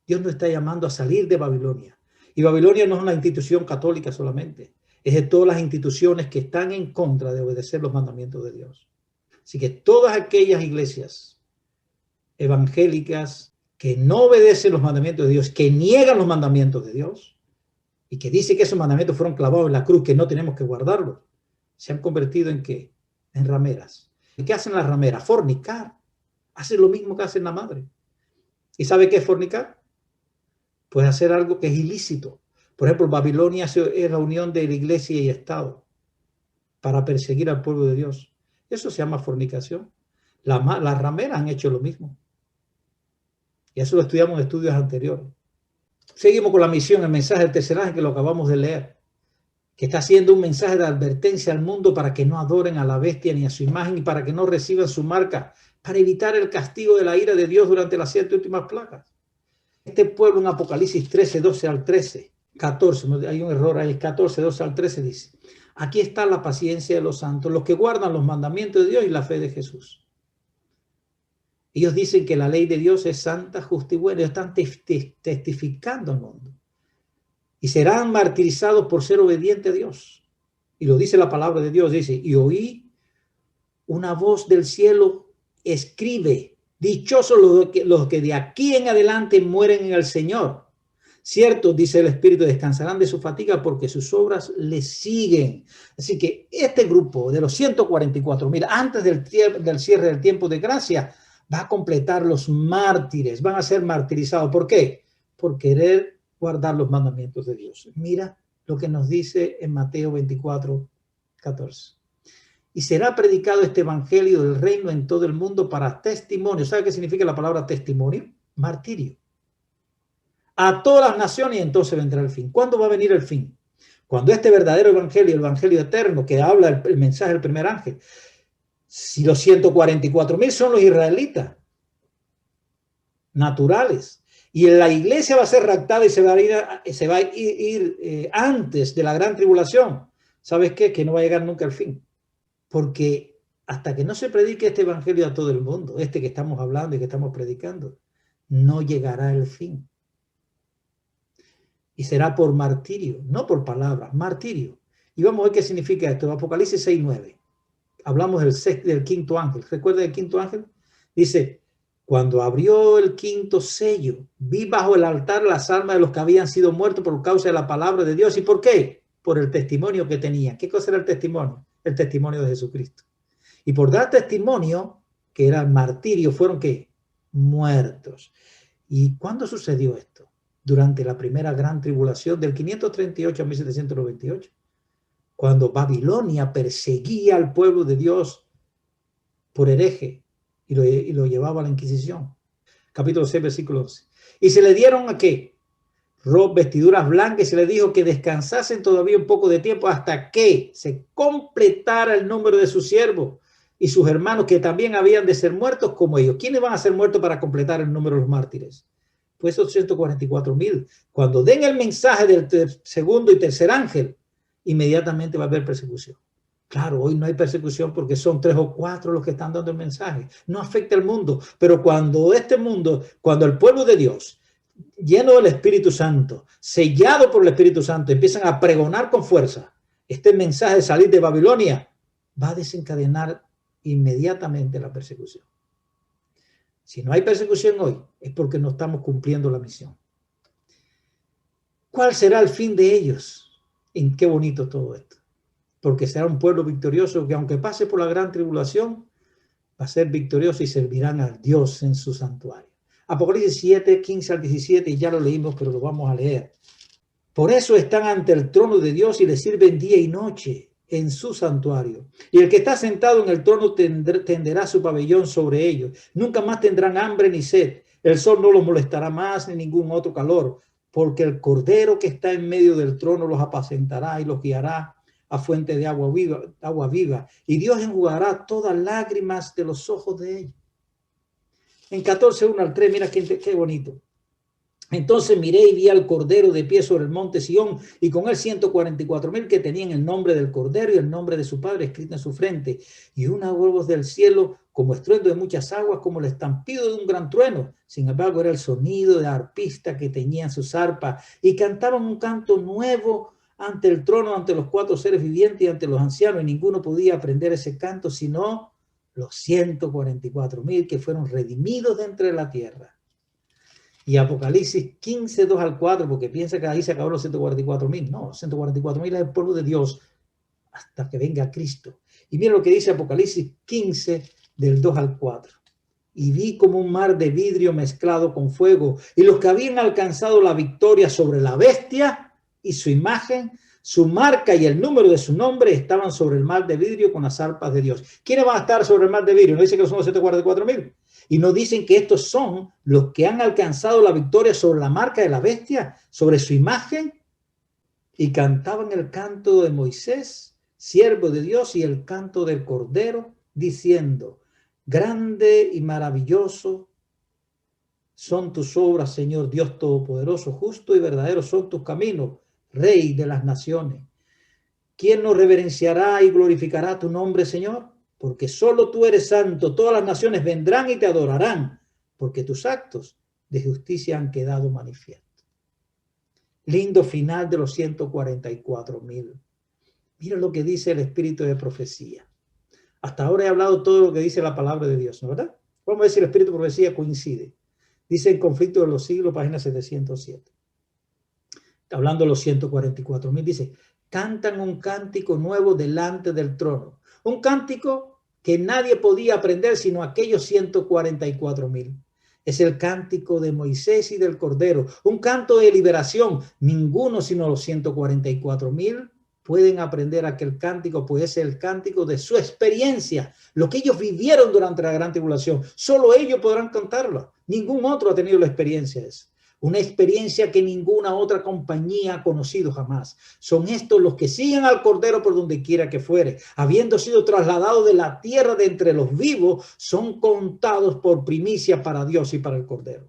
Dios nos está llamando a salir de Babilonia. Y Babilonia no es una institución católica solamente. Es de todas las instituciones que están en contra de obedecer los mandamientos de Dios. Así que todas aquellas iglesias evangélicas que no obedecen los mandamientos de Dios, que niegan los mandamientos de Dios y que dicen que esos mandamientos fueron clavados en la cruz, que no tenemos que guardarlos, se han convertido en ¿qué? En rameras. ¿Y qué hacen las rameras? Fornicar. Hacen lo mismo que hacen la madre. ¿Y sabe qué es fornicar? Pues hacer algo que es ilícito. Por ejemplo, Babilonia es la unión de la iglesia y Estado para perseguir al pueblo de Dios. Eso se llama fornicación. Las rameras han hecho lo mismo. Y eso lo estudiamos en estudios anteriores. Seguimos con la misión, el mensaje del tercer ángel que lo acabamos de leer, que está haciendo un mensaje de advertencia al mundo para que no adoren a la bestia ni a su imagen y para que no reciban su marca, para evitar el castigo de la ira de Dios durante las 7 últimas plagas. Este pueblo en Apocalipsis 13, 12 al 13, 14, hay un error ahí, 14, 12 al 13 dice, aquí está la paciencia de los santos, los que guardan los mandamientos de Dios y la fe de Jesús. Ellos dicen que la ley de Dios es santa, justa y buena. Ellos están testificando al mundo. Y serán martirizados por ser obedientes a Dios. Y lo dice la palabra de Dios. Dice, y oí una voz del cielo, escribe, dichosos los que de aquí en adelante mueren en el Señor. Cierto, dice el Espíritu, descansarán de su fatiga porque sus obras les siguen. Así que este grupo de los 144, mira, antes del cierre del tiempo de gracia, va a completar los mártires, van a ser martirizados. ¿Por qué? Por querer guardar los mandamientos de Dios. Mira lo que nos dice en Mateo 24, 14. Y será predicado este evangelio del reino en todo el mundo para testimonio. ¿Sabe qué significa la palabra testimonio? Martirio. A todas las naciones y entonces vendrá el fin. ¿Cuándo va a venir el fin? Cuando este verdadero evangelio, el evangelio eterno, que habla el mensaje del primer ángel, si los 144,000 son los israelitas naturales y la iglesia va a ser raptada y se va a ir antes de la gran tribulación, ¿sabes qué? Que no va a llegar nunca al fin, porque hasta que no se predique este evangelio a todo el mundo, este que estamos hablando y que estamos predicando, no llegará el fin. Y será por martirio, no por palabras, martirio. Y vamos a ver qué significa esto. Apocalipsis 6:9. Hablamos del quinto ángel. ¿Recuerda el quinto ángel? Dice, cuando abrió el quinto sello, vi bajo el altar las almas de los que habían sido muertos por causa de la palabra de Dios. ¿Y por qué? Por el testimonio que tenían. ¿Qué cosa era el testimonio? El testimonio de Jesucristo. Y por dar testimonio, que era el martirio, fueron ¿qué? Muertos. ¿Y cuándo sucedió esto? Durante la primera gran tribulación del 538 a 1798. Cuando Babilonia perseguía al pueblo de Dios por hereje y lo llevaba a la Inquisición. Capítulo 6, versículo 11. Y se le dieron ¿a qué? Vestiduras blancas y se le dijo que descansasen todavía un poco de tiempo hasta que se completara el número de sus siervos y sus hermanos que también habían de ser muertos como ellos. ¿Quiénes van a ser muertos para completar el número de los mártires? Pues esos 144,000. Cuando den el mensaje del segundo y tercer ángel, inmediatamente va a haber persecución. Claro, hoy no hay persecución porque son 3 o 4 los que están dando el mensaje. No afecta al mundo, pero cuando el pueblo de Dios, lleno del Espíritu Santo, sellado por el Espíritu Santo, empiezan a pregonar con fuerza, este mensaje de salir de Babilonia va a desencadenar inmediatamente la persecución. Si no hay persecución hoy, es porque no estamos cumpliendo la misión. ¿Cuál será el fin de ellos? Y qué bonito todo esto. Porque será un pueblo victorioso que, aunque pase por la gran tribulación, va a ser victorioso y servirán a Dios en su santuario. Apocalipsis 7, 15 al 17, y ya lo leímos, pero lo vamos a leer. Por eso están ante el trono de Dios y le sirven día y noche en su santuario. Y el que está sentado en el trono tenderá su pabellón sobre ellos. Nunca más tendrán hambre ni sed. El sol no los molestará más ni ningún otro calor, porque el Cordero que está en medio del trono los apacentará y los guiará a fuente de agua viva. Y Dios enjugará todas lágrimas de los ojos de ellos. En 14, 1 al 3, mira qué bonito. Entonces miré y vi al Cordero de pie sobre el monte Sión, y con él 144,000 que tenían el nombre del Cordero y el nombre de su Padre escrito en su frente. Y una voz del cielo, como estruendo de muchas aguas, como el estampido de un gran trueno. Sin embargo, era el sonido de arpistas que teñían sus arpas y cantaban un canto nuevo ante el trono, ante los 4 seres vivientes y ante los ancianos. Y ninguno podía aprender ese canto, sino los 144,000 que fueron redimidos de entre la tierra. Y Apocalipsis 15, 2 al 4, porque piensa que ahí se acabaron los 144,000. No, 144,000 es el pueblo de Dios hasta que venga Cristo. Y mira lo que dice Apocalipsis 15, del 2 al 4. Y vi como un mar de vidrio mezclado con fuego, y los que habían alcanzado la victoria sobre la bestia y su imagen, su marca y el número de su nombre estaban sobre el mar de vidrio con las arpas de Dios. ¿Quiénes van a estar sobre el mar de vidrio? No dice que son los 144,000. Y no dicen que estos son los que han alcanzado la victoria sobre la marca de la bestia, sobre su imagen, y cantaban el canto de Moisés, siervo de Dios, y el canto del Cordero, diciendo: grande y maravilloso son tus obras, Señor Dios Todopoderoso, justo y verdadero son tus caminos, Rey de las naciones. ¿Quién nos reverenciará y glorificará tu nombre, Señor? Porque solo tú eres santo. Todas las naciones vendrán y te adorarán, porque tus actos de justicia han quedado manifiestos. Lindo final de los 144,000. Mira lo que dice el espíritu de profecía. Hasta ahora he hablado todo lo que dice la palabra de Dios, ¿no verdad? Vamos a ver si el espíritu de profecía coincide. Dice en Conflicto de los Siglos, página 707. Hablando de los 144,000, dice: cantan un cántico nuevo delante del trono. Un cántico que nadie podía aprender sino aquellos 144,000. Es el cántico de Moisés y del Cordero. Un canto de liberación. Ninguno sino los 144,000 pueden aprender aquel cántico, pues es el cántico de su experiencia. Lo que ellos vivieron durante la gran tribulación. Solo ellos podrán cantarlo. Ningún otro ha tenido la experiencia de eso. Una experiencia que ninguna otra compañía ha conocido jamás. Son estos los que siguen al Cordero por donde quiera que fuere. Habiendo sido trasladados de la tierra de entre los vivos, son contados por primicia para Dios y para el Cordero.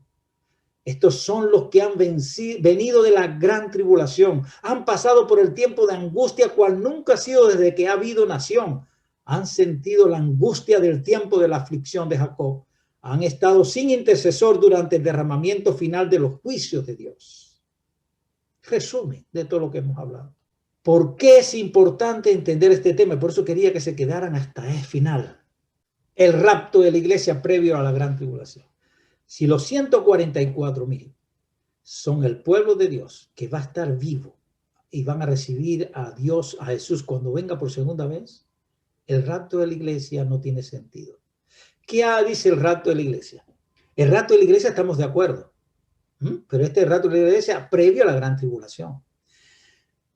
Estos son los que han venido de la gran tribulación. Han pasado por el tiempo de angustia, cual nunca ha sido desde que ha habido nación. Han sentido la angustia del tiempo de la aflicción de Jacob. Han estado sin intercesor durante el derramamiento final de los juicios de Dios. Resumen de todo lo que hemos hablado. ¿Por qué es importante entender este tema? Por eso quería que se quedaran hasta el final. El rapto de la iglesia previo a la gran tribulación. Si los 144,000 son el pueblo de Dios que va a estar vivo y van a recibir a Dios, a Jesús, cuando venga por segunda vez, el rapto de la iglesia no tiene sentido. ¿Qué dice el rapto de la iglesia? El rapto de la iglesia estamos de acuerdo, pero este rapto de la iglesia previo a la gran tribulación.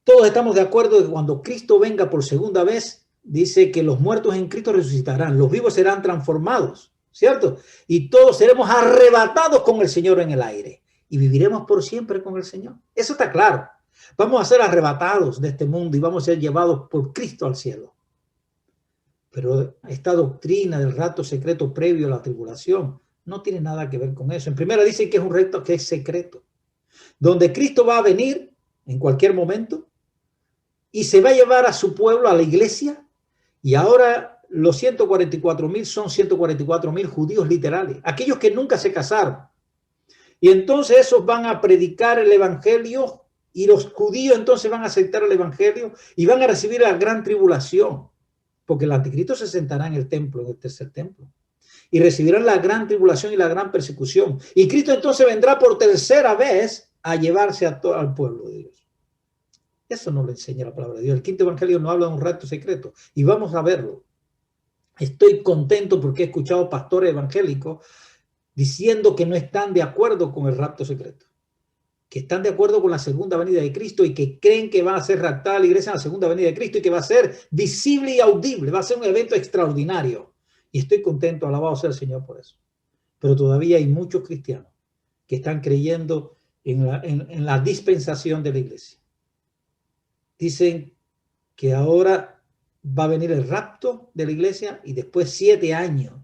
Todos estamos de acuerdo que cuando Cristo venga por segunda vez, dice que los muertos en Cristo resucitarán, los vivos serán transformados, ¿cierto? Y todos seremos arrebatados con el Señor en el aire y viviremos por siempre con el Señor. Eso está claro. Vamos a ser arrebatados de este mundo y vamos a ser llevados por Cristo al cielo. Pero esta doctrina del rapto secreto previo a la tribulación no tiene nada que ver con eso. En primera dice que es un rapto que es secreto, donde Cristo va a venir en cualquier momento y se va a llevar a su pueblo, a la iglesia, y ahora los 144,000 son 144,000 judíos literales, aquellos que nunca se casaron. Y entonces esos van a predicar el evangelio Y los judíos entonces van a aceptar el evangelio y van a recibir la gran tribulación, porque el anticristo se sentará en el templo, en el tercer templo, y recibirán la gran tribulación y la gran persecución. Y Cristo entonces vendrá por tercera vez a llevarse a todo al pueblo de Dios. Eso no lo enseña la palabra de Dios. El quinto evangelio no habla de un rapto secreto, y vamos a verlo. Estoy contento porque he escuchado pastores evangélicos diciendo que no están de acuerdo con el rapto secreto, que están de acuerdo con la segunda venida de Cristo y que creen que va a ser raptada la iglesia en la segunda venida de Cristo y que va a ser visible y audible, va a ser un evento extraordinario. Y estoy contento, alabado sea el Señor por eso. Pero todavía hay muchos cristianos que están creyendo en la dispensación de la iglesia. Dicen que ahora va a venir el rapto de la iglesia y después 7 años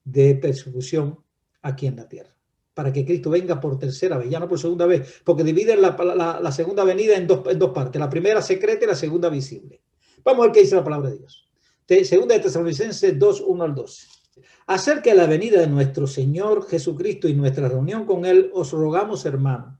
de persecución aquí en la tierra, para que Cristo venga por tercera vez, ya no por segunda vez, porque dividen la segunda venida en dos partes, la primera secreta y la segunda visible. Vamos a ver qué dice la palabra de Dios. Segunda de Tesalonicenses 2, 1 al 12. Acerca de la venida de nuestro Señor Jesucristo y nuestra reunión con Él, os rogamos, hermanos,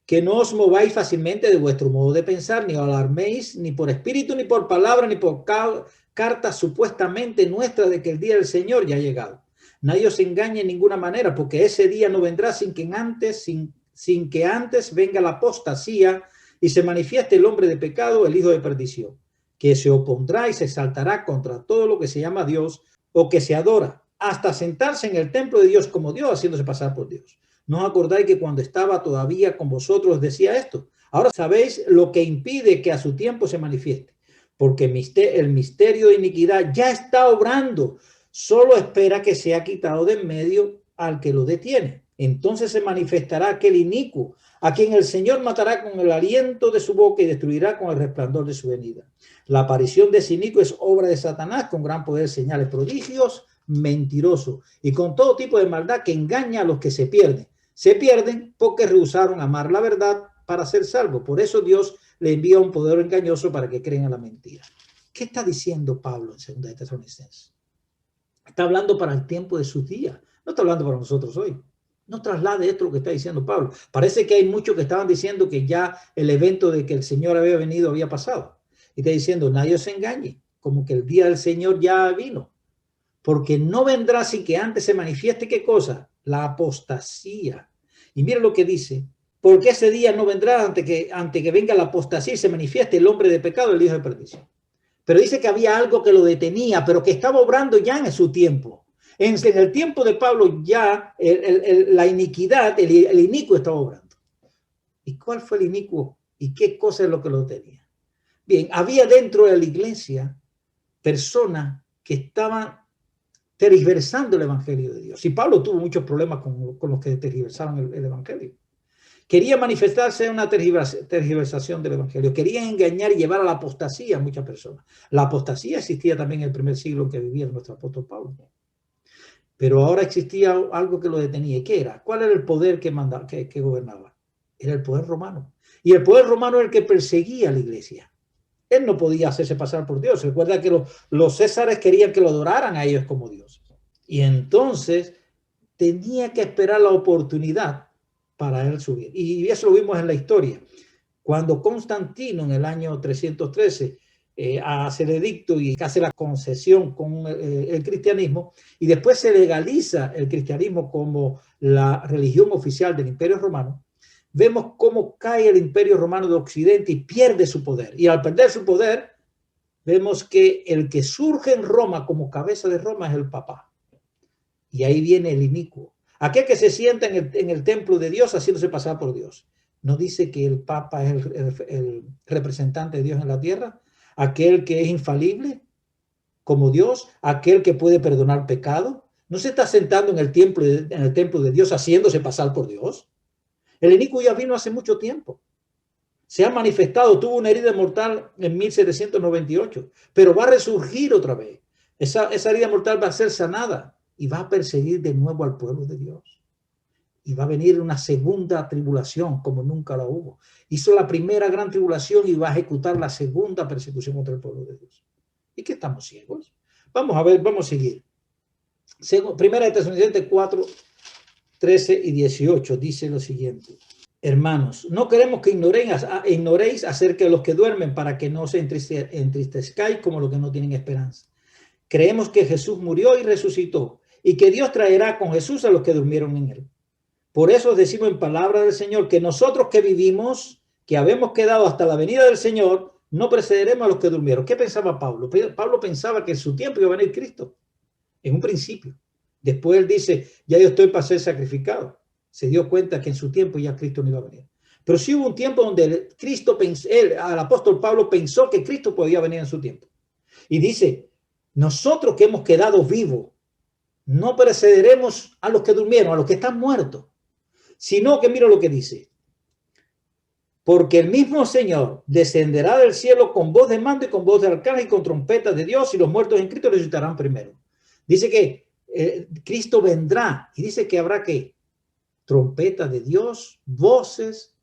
que no os mováis fácilmente de vuestro modo de pensar, ni alarméis, ni por espíritu, ni por palabra, ni por carta supuestamente nuestra de que el día del Señor ya ha llegado. Nadie os engañe en ninguna manera, porque ese día no vendrá sin que antes venga la apostasía y se manifieste el hombre de pecado, el hijo de perdición, que se opondrá y se exaltará contra todo lo que se llama Dios o que se adora, hasta sentarse en el templo de Dios como Dios, haciéndose pasar por Dios. ¿No os acordáis que cuando estaba todavía con vosotros decía esto? Ahora sabéis lo que impide que a su tiempo se manifieste, porque el misterio de iniquidad ya está obrando, solo espera que sea quitado de en medio al que lo detiene. Entonces se manifestará aquel inicuo, a quien el Señor matará con el aliento de su boca y destruirá con el resplandor de su venida. La aparición de ese inicuo es obra de Satanás, con gran poder, señales, prodigios, mentiroso, y con todo tipo de maldad que engaña a los que se pierden. Se pierden porque rehusaron amar la verdad para ser salvos. Por eso Dios le envía un poder engañoso para que crean a la mentira. ¿Qué está diciendo Pablo en 2 Tesalonicenses? Está hablando para el tiempo de sus días. No está hablando para nosotros hoy. No traslade esto lo que está diciendo Pablo. Parece que hay muchos que estaban diciendo que ya el evento de que el Señor había venido había pasado. Y está diciendo, nadie os engañe, como que el día del Señor ya vino. Porque no vendrá sin que antes se manifieste, ¿qué cosa? La apostasía. Y mira lo que dice, porque ese día no vendrá antes que venga la apostasía y se manifieste el hombre de pecado, el hijo de perdición. Pero dice que había algo que lo detenía, pero que estaba obrando ya en su tiempo. En el tiempo de Pablo ya la iniquidad, el inicuo estaba obrando. ¿Y cuál fue el inicuo? ¿Y qué cosa es lo que lo detenía? Bien, había dentro de la iglesia personas que estaban tergiversando el evangelio de Dios. Y Pablo tuvo muchos problemas con los que tergiversaron el evangelio. Quería manifestarse una tergiversación del evangelio. Quería engañar y llevar a la apostasía a muchas personas. La apostasía existía también en el primer siglo en que vivía nuestro apóstol Pablo. Pero ahora existía algo que lo detenía. ¿Y qué era? ¿Cuál era el poder que gobernaba? Era el poder romano. Y el poder romano era el que perseguía a la iglesia. Él no podía hacerse pasar por Dios. Recuerda que los césares querían que lo adoraran a ellos como Dios. Y entonces tenía que esperar la oportunidad para él subir. Y eso lo vimos en la historia. Cuando Constantino en el año 313 hace el edicto y hace la concesión con el cristianismo, y después se legaliza el cristianismo como la religión oficial del Imperio Romano, vemos cómo cae el Imperio Romano de Occidente y pierde su poder. Y al perder su poder, vemos que el que surge en Roma como cabeza de Roma es el Papa. Y ahí viene el inicuo. Aquel que se sienta en el templo de Dios haciéndose pasar por Dios. ¿No dice que el Papa es el representante de Dios en la tierra? Aquel que es infalible como Dios, aquel que puede perdonar pecado. ¿No se está sentando en el templo de Dios haciéndose pasar por Dios? El inicuo ya vino hace mucho tiempo. Se ha manifestado, tuvo una herida mortal en 1798, pero va a resurgir otra vez. Esa herida mortal va a ser sanada y va a perseguir de nuevo al pueblo de Dios. Y va a venir una segunda tribulación como nunca la hubo. Hizo la primera gran tribulación y va a ejecutar la segunda persecución contra el pueblo de Dios. ¿Y qué estamos ciegos? Vamos a ver, vamos a seguir. Primera de Tesalonicenses 4, 13 y 18 dice lo siguiente. Hermanos, no queremos que ignoréis acerca de los que duermen para que no se entristezcáis como los que no tienen esperanza. Creemos que Jesús murió y resucitó y que Dios traerá con Jesús a los que durmieron en él. Por eso os decimos en palabra del Señor que nosotros que vivimos, que habemos quedado hasta la venida del Señor, no precederemos a los que durmieron. ¿Qué pensaba Pablo? Pablo pensaba que en su tiempo iba a venir Cristo, en un principio. Después él dice, ya yo estoy para ser sacrificado. Se dio cuenta que en su tiempo ya Cristo no iba a venir. Pero sí hubo un tiempo donde el apóstol Pablo pensó que Cristo podía venir en su tiempo. Y dice, nosotros que hemos quedado vivos, no precederemos a los que durmieron, a los que están muertos, sino que mira lo que dice. Porque el mismo Señor descenderá del cielo con voz de mando y con voz de arcángel y con trompetas de Dios, y los muertos en Cristo resucitarán primero. Dice que Cristo vendrá y dice que habrá que trompetas de Dios, voces.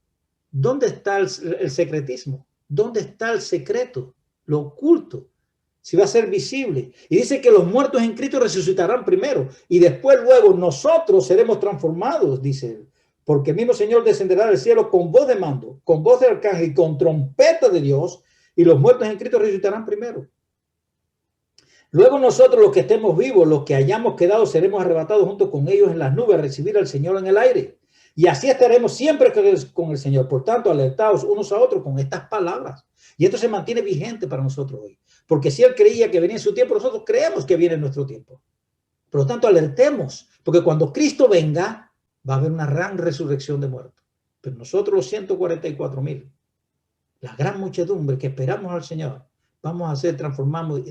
¿Dónde está el secretismo? ¿Dónde está el secreto? Lo oculto. Si va a ser visible. Y dice que los muertos en Cristo resucitarán primero y después luego nosotros seremos transformados, dice él. Porque el mismo Señor descenderá del cielo con voz de mando, con voz de arcángel y con trompeta de Dios, y los muertos en Cristo resucitarán primero. Luego nosotros, los que estemos vivos, los que hayamos quedado, seremos arrebatados junto con ellos en las nubes a recibir al Señor en el aire. Y así estaremos siempre con el Señor. Por tanto, alertaos unos a otros con estas palabras. Y esto se mantiene vigente para nosotros hoy. Porque si él creía que venía en su tiempo, nosotros creemos que viene en nuestro tiempo. Por lo tanto, alertemos. Porque cuando Cristo venga, va a haber una gran resurrección de muertos. Pero nosotros los 144,000, la gran muchedumbre que esperamos al Señor, vamos a ser transformados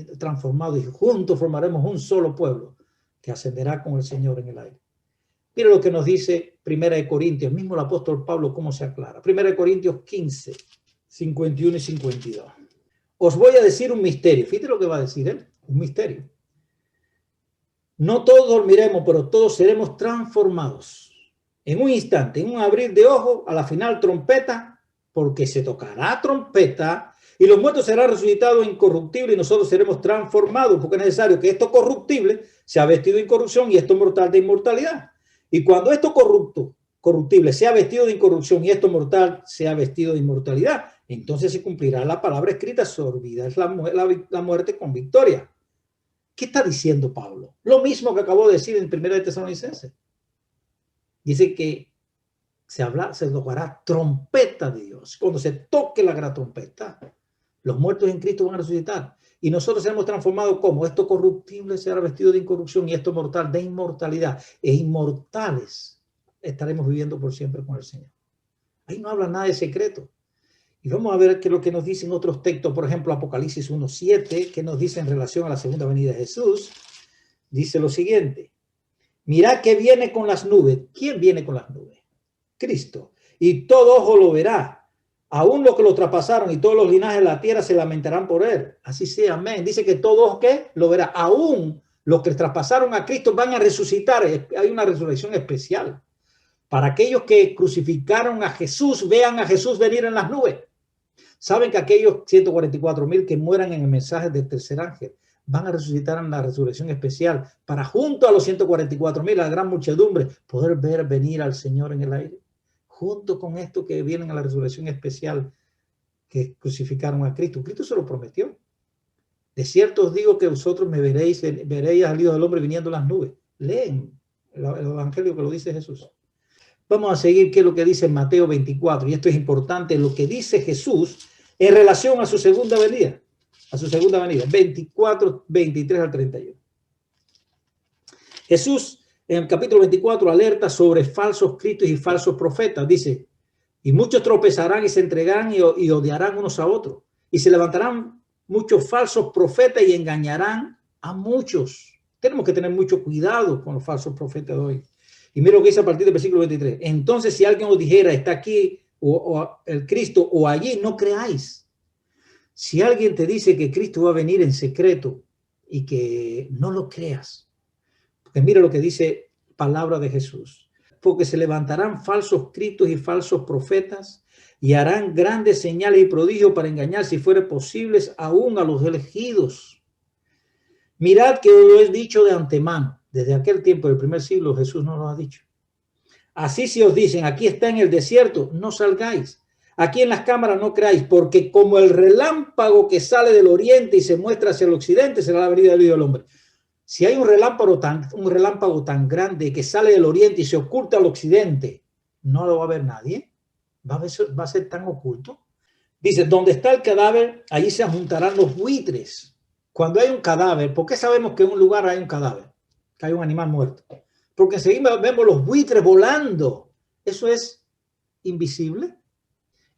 y juntos formaremos un solo pueblo que ascenderá con el Señor en el aire. Mira lo que nos dice 1 Corintios, mismo el apóstol Pablo, cómo se aclara. 1 Corintios 15, 51 y 52. Os voy a decir un misterio. Fíjate lo que va a decir él, un misterio. No todos dormiremos, pero todos seremos transformados. En un instante, en un abrir de ojos, a la final trompeta, porque se tocará trompeta, y los muertos serán resucitados incorruptibles y nosotros seremos transformados, porque es necesario que esto corruptible sea vestido de incorrupción y esto mortal de inmortalidad. Y cuando esto corruptible sea vestido de incorrupción y esto mortal sea vestido de inmortalidad, entonces se cumplirá la palabra escrita, sorbida es la muerte con victoria. ¿Qué está diciendo Pablo? Lo mismo que acabó de decir en 1 Tesalonicenses. Dice que se tocará trompeta de Dios. Cuando se toque la gran trompeta, los muertos en Cristo van a resucitar. Y nosotros seremos transformados como esto corruptible será vestido de incorrupción y esto mortal de inmortalidad. E inmortales estaremos viviendo por siempre con el Señor. Ahí no habla nada de secreto. Y vamos a ver qué es lo que nos dicen otros textos. Por ejemplo, Apocalipsis 1:7, que nos dice en relación a la segunda venida de Jesús. Dice lo siguiente. Mirad que viene con las nubes. ¿Quién viene con las nubes? Cristo. Y todo ojo lo verá. Aún los que lo traspasaron y todos los linajes de la tierra se lamentarán por él. Así sea, amén. Dice que todo ojo ¿qué? Lo verá. Aún los que traspasaron a Cristo van a resucitar. Hay una resurrección especial. Para aquellos que crucificaron a Jesús, vean a Jesús venir en las nubes. Saben que aquellos 144,000 que mueran en el mensaje del tercer ángel van a resucitar en la resurrección especial para junto a los 144,000, a la gran muchedumbre, poder ver venir al Señor en el aire. Junto con esto que vienen a la resurrección especial que crucificaron a Cristo. Cristo se lo prometió. De cierto os digo que vosotros me veréis al Hijo del Hombre viniendo en las nubes. Leen el evangelio que lo dice Jesús. Vamos a seguir qué es lo que dice en Mateo 24. Y esto es importante, lo que dice Jesús en relación a su segunda venida. A su segunda venida. 24, 23 al 31. Jesús en el capítulo 24 alerta sobre falsos cristos y falsos profetas. Dice, y muchos tropezarán y se entregarán y odiarán unos a otros. Y se levantarán muchos falsos profetas y engañarán a muchos. Tenemos que tener mucho cuidado con los falsos profetas de hoy. Y mira lo que dice a partir del versículo 23. Entonces, si alguien os dijera, está aquí o el Cristo o allí, no creáis. Si alguien te dice que Cristo va a venir en secreto y que no lo creas. Porque mira lo que dice palabra de Jesús. Porque se levantarán falsos cristos y falsos profetas y harán grandes señales y prodigios para engañar, si fuere posible, aún a los elegidos. Mirad que lo he dicho de antemano. Desde aquel tiempo del primer siglo Jesús nos lo ha dicho. Así si os dicen, aquí está en el desierto, no salgáis. Aquí en las cámaras no creáis, porque como el relámpago que sale del oriente y se muestra hacia el occidente, será la venida del Hijo del Hombre. Si hay un relámpago tan grande que sale del oriente y se oculta al occidente, no lo va a ver nadie. Va a ser tan oculto. Dice, donde está el cadáver, allí se juntarán los buitres. Cuando hay un cadáver, ¿por qué sabemos que en un lugar hay un cadáver? Que hay un animal muerto. Porque enseguida vemos los buitres volando. Eso es invisible.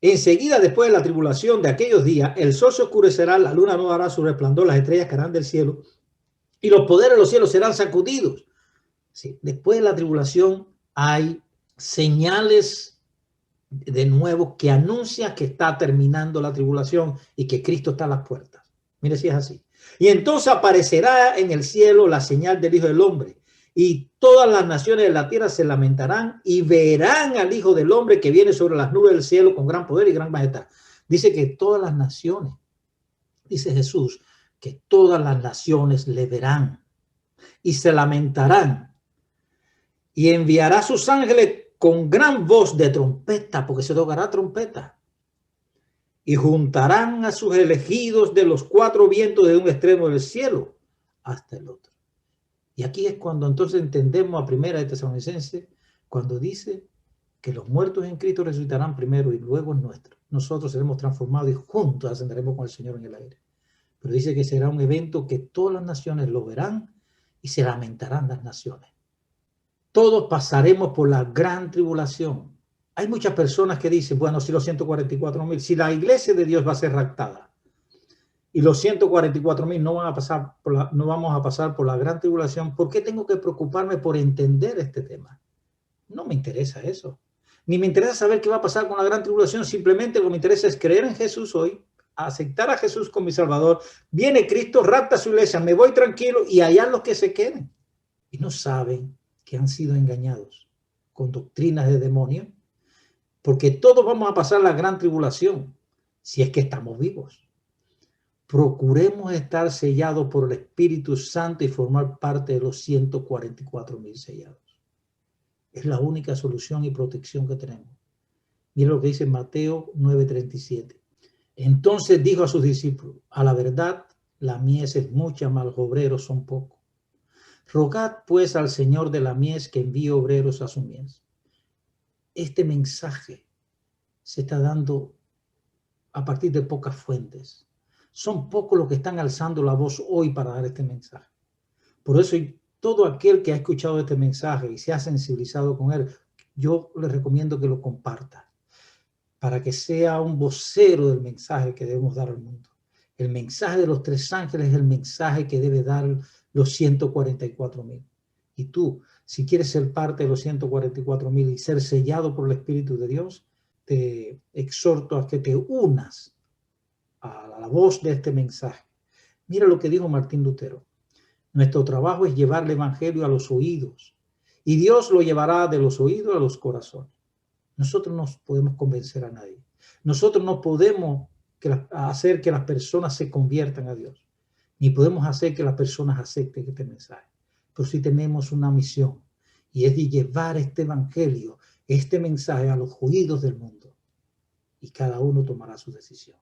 Enseguida, después de la tribulación de aquellos días, el sol se oscurecerá, la luna no dará su resplandor, las estrellas caerán del cielo y los poderes de los cielos serán sacudidos. Sí, después de la tribulación hay señales de nuevo que anuncian que está terminando la tribulación y que Cristo está a las puertas. Mire si es así. Y entonces aparecerá en el cielo la señal del Hijo del Hombre. Y todas las naciones de la tierra se lamentarán y verán al Hijo del Hombre que viene sobre las nubes del cielo con gran poder y gran majestad. Dice que todas las naciones, dice Jesús, que todas las naciones le verán y se lamentarán. Y enviará a sus ángeles con gran voz de trompeta, porque se tocará trompeta. Y juntarán a sus elegidos de los cuatro vientos de un extremo del cielo hasta el otro. Y aquí es cuando entonces entendemos a Primera de Tesalonicenses, cuando dice que los muertos en Cristo resucitarán primero y luego nosotros seremos transformados y juntos ascenderemos con el Señor en el aire. Pero dice que será un evento que todas las naciones lo verán y se lamentarán las naciones. Todos pasaremos por la gran tribulación. Hay muchas personas que dicen, bueno, si los 144,000, si la iglesia de Dios va a ser raptada, y los 144,000 no vamos a pasar por la gran tribulación, ¿por qué tengo que preocuparme por entender este tema? No me interesa eso. Ni me interesa saber qué va a pasar con la gran tribulación. Simplemente lo que me interesa es creer en Jesús hoy, aceptar a Jesús como mi Salvador. Viene Cristo, rapta a su iglesia, me voy tranquilo y allá los que se queden. Y no saben que han sido engañados con doctrinas de demonios, porque todos vamos a pasar la gran tribulación si es que estamos vivos. Procuremos estar sellados por el Espíritu Santo y formar parte de los 144,000 sellados. Es la única solución y protección que tenemos. Mira lo que dice Mateo 9:37. Entonces dijo a sus discípulos, a la verdad, la mies es mucha, mas los obreros son pocos. Rogad pues al Señor de la mies que envíe obreros a su mies. Este mensaje se está dando a partir de pocas fuentes. Son pocos los que están alzando la voz hoy para dar este mensaje. Por eso todo aquel que ha escuchado este mensaje y se ha sensibilizado con él, yo le recomiendo que lo comparta para que sea un vocero del mensaje que debemos dar al mundo. El mensaje de los tres ángeles es el mensaje que debe dar los 144,000. Y tú, si quieres ser parte de los 144,000 y ser sellado por el Espíritu de Dios, te exhorto a que te unas a la voz de este mensaje. Mira lo que dijo Martín Lutero. Nuestro trabajo es llevar el evangelio a los oídos y Dios lo llevará de los oídos a los corazones. Nosotros no podemos convencer a nadie. Nosotros no podemos hacer que las personas se conviertan a Dios, ni podemos hacer que las personas acepten este mensaje. Pero sí tenemos una misión y es de llevar este evangelio, este mensaje a los oídos del mundo y cada uno tomará su decisión.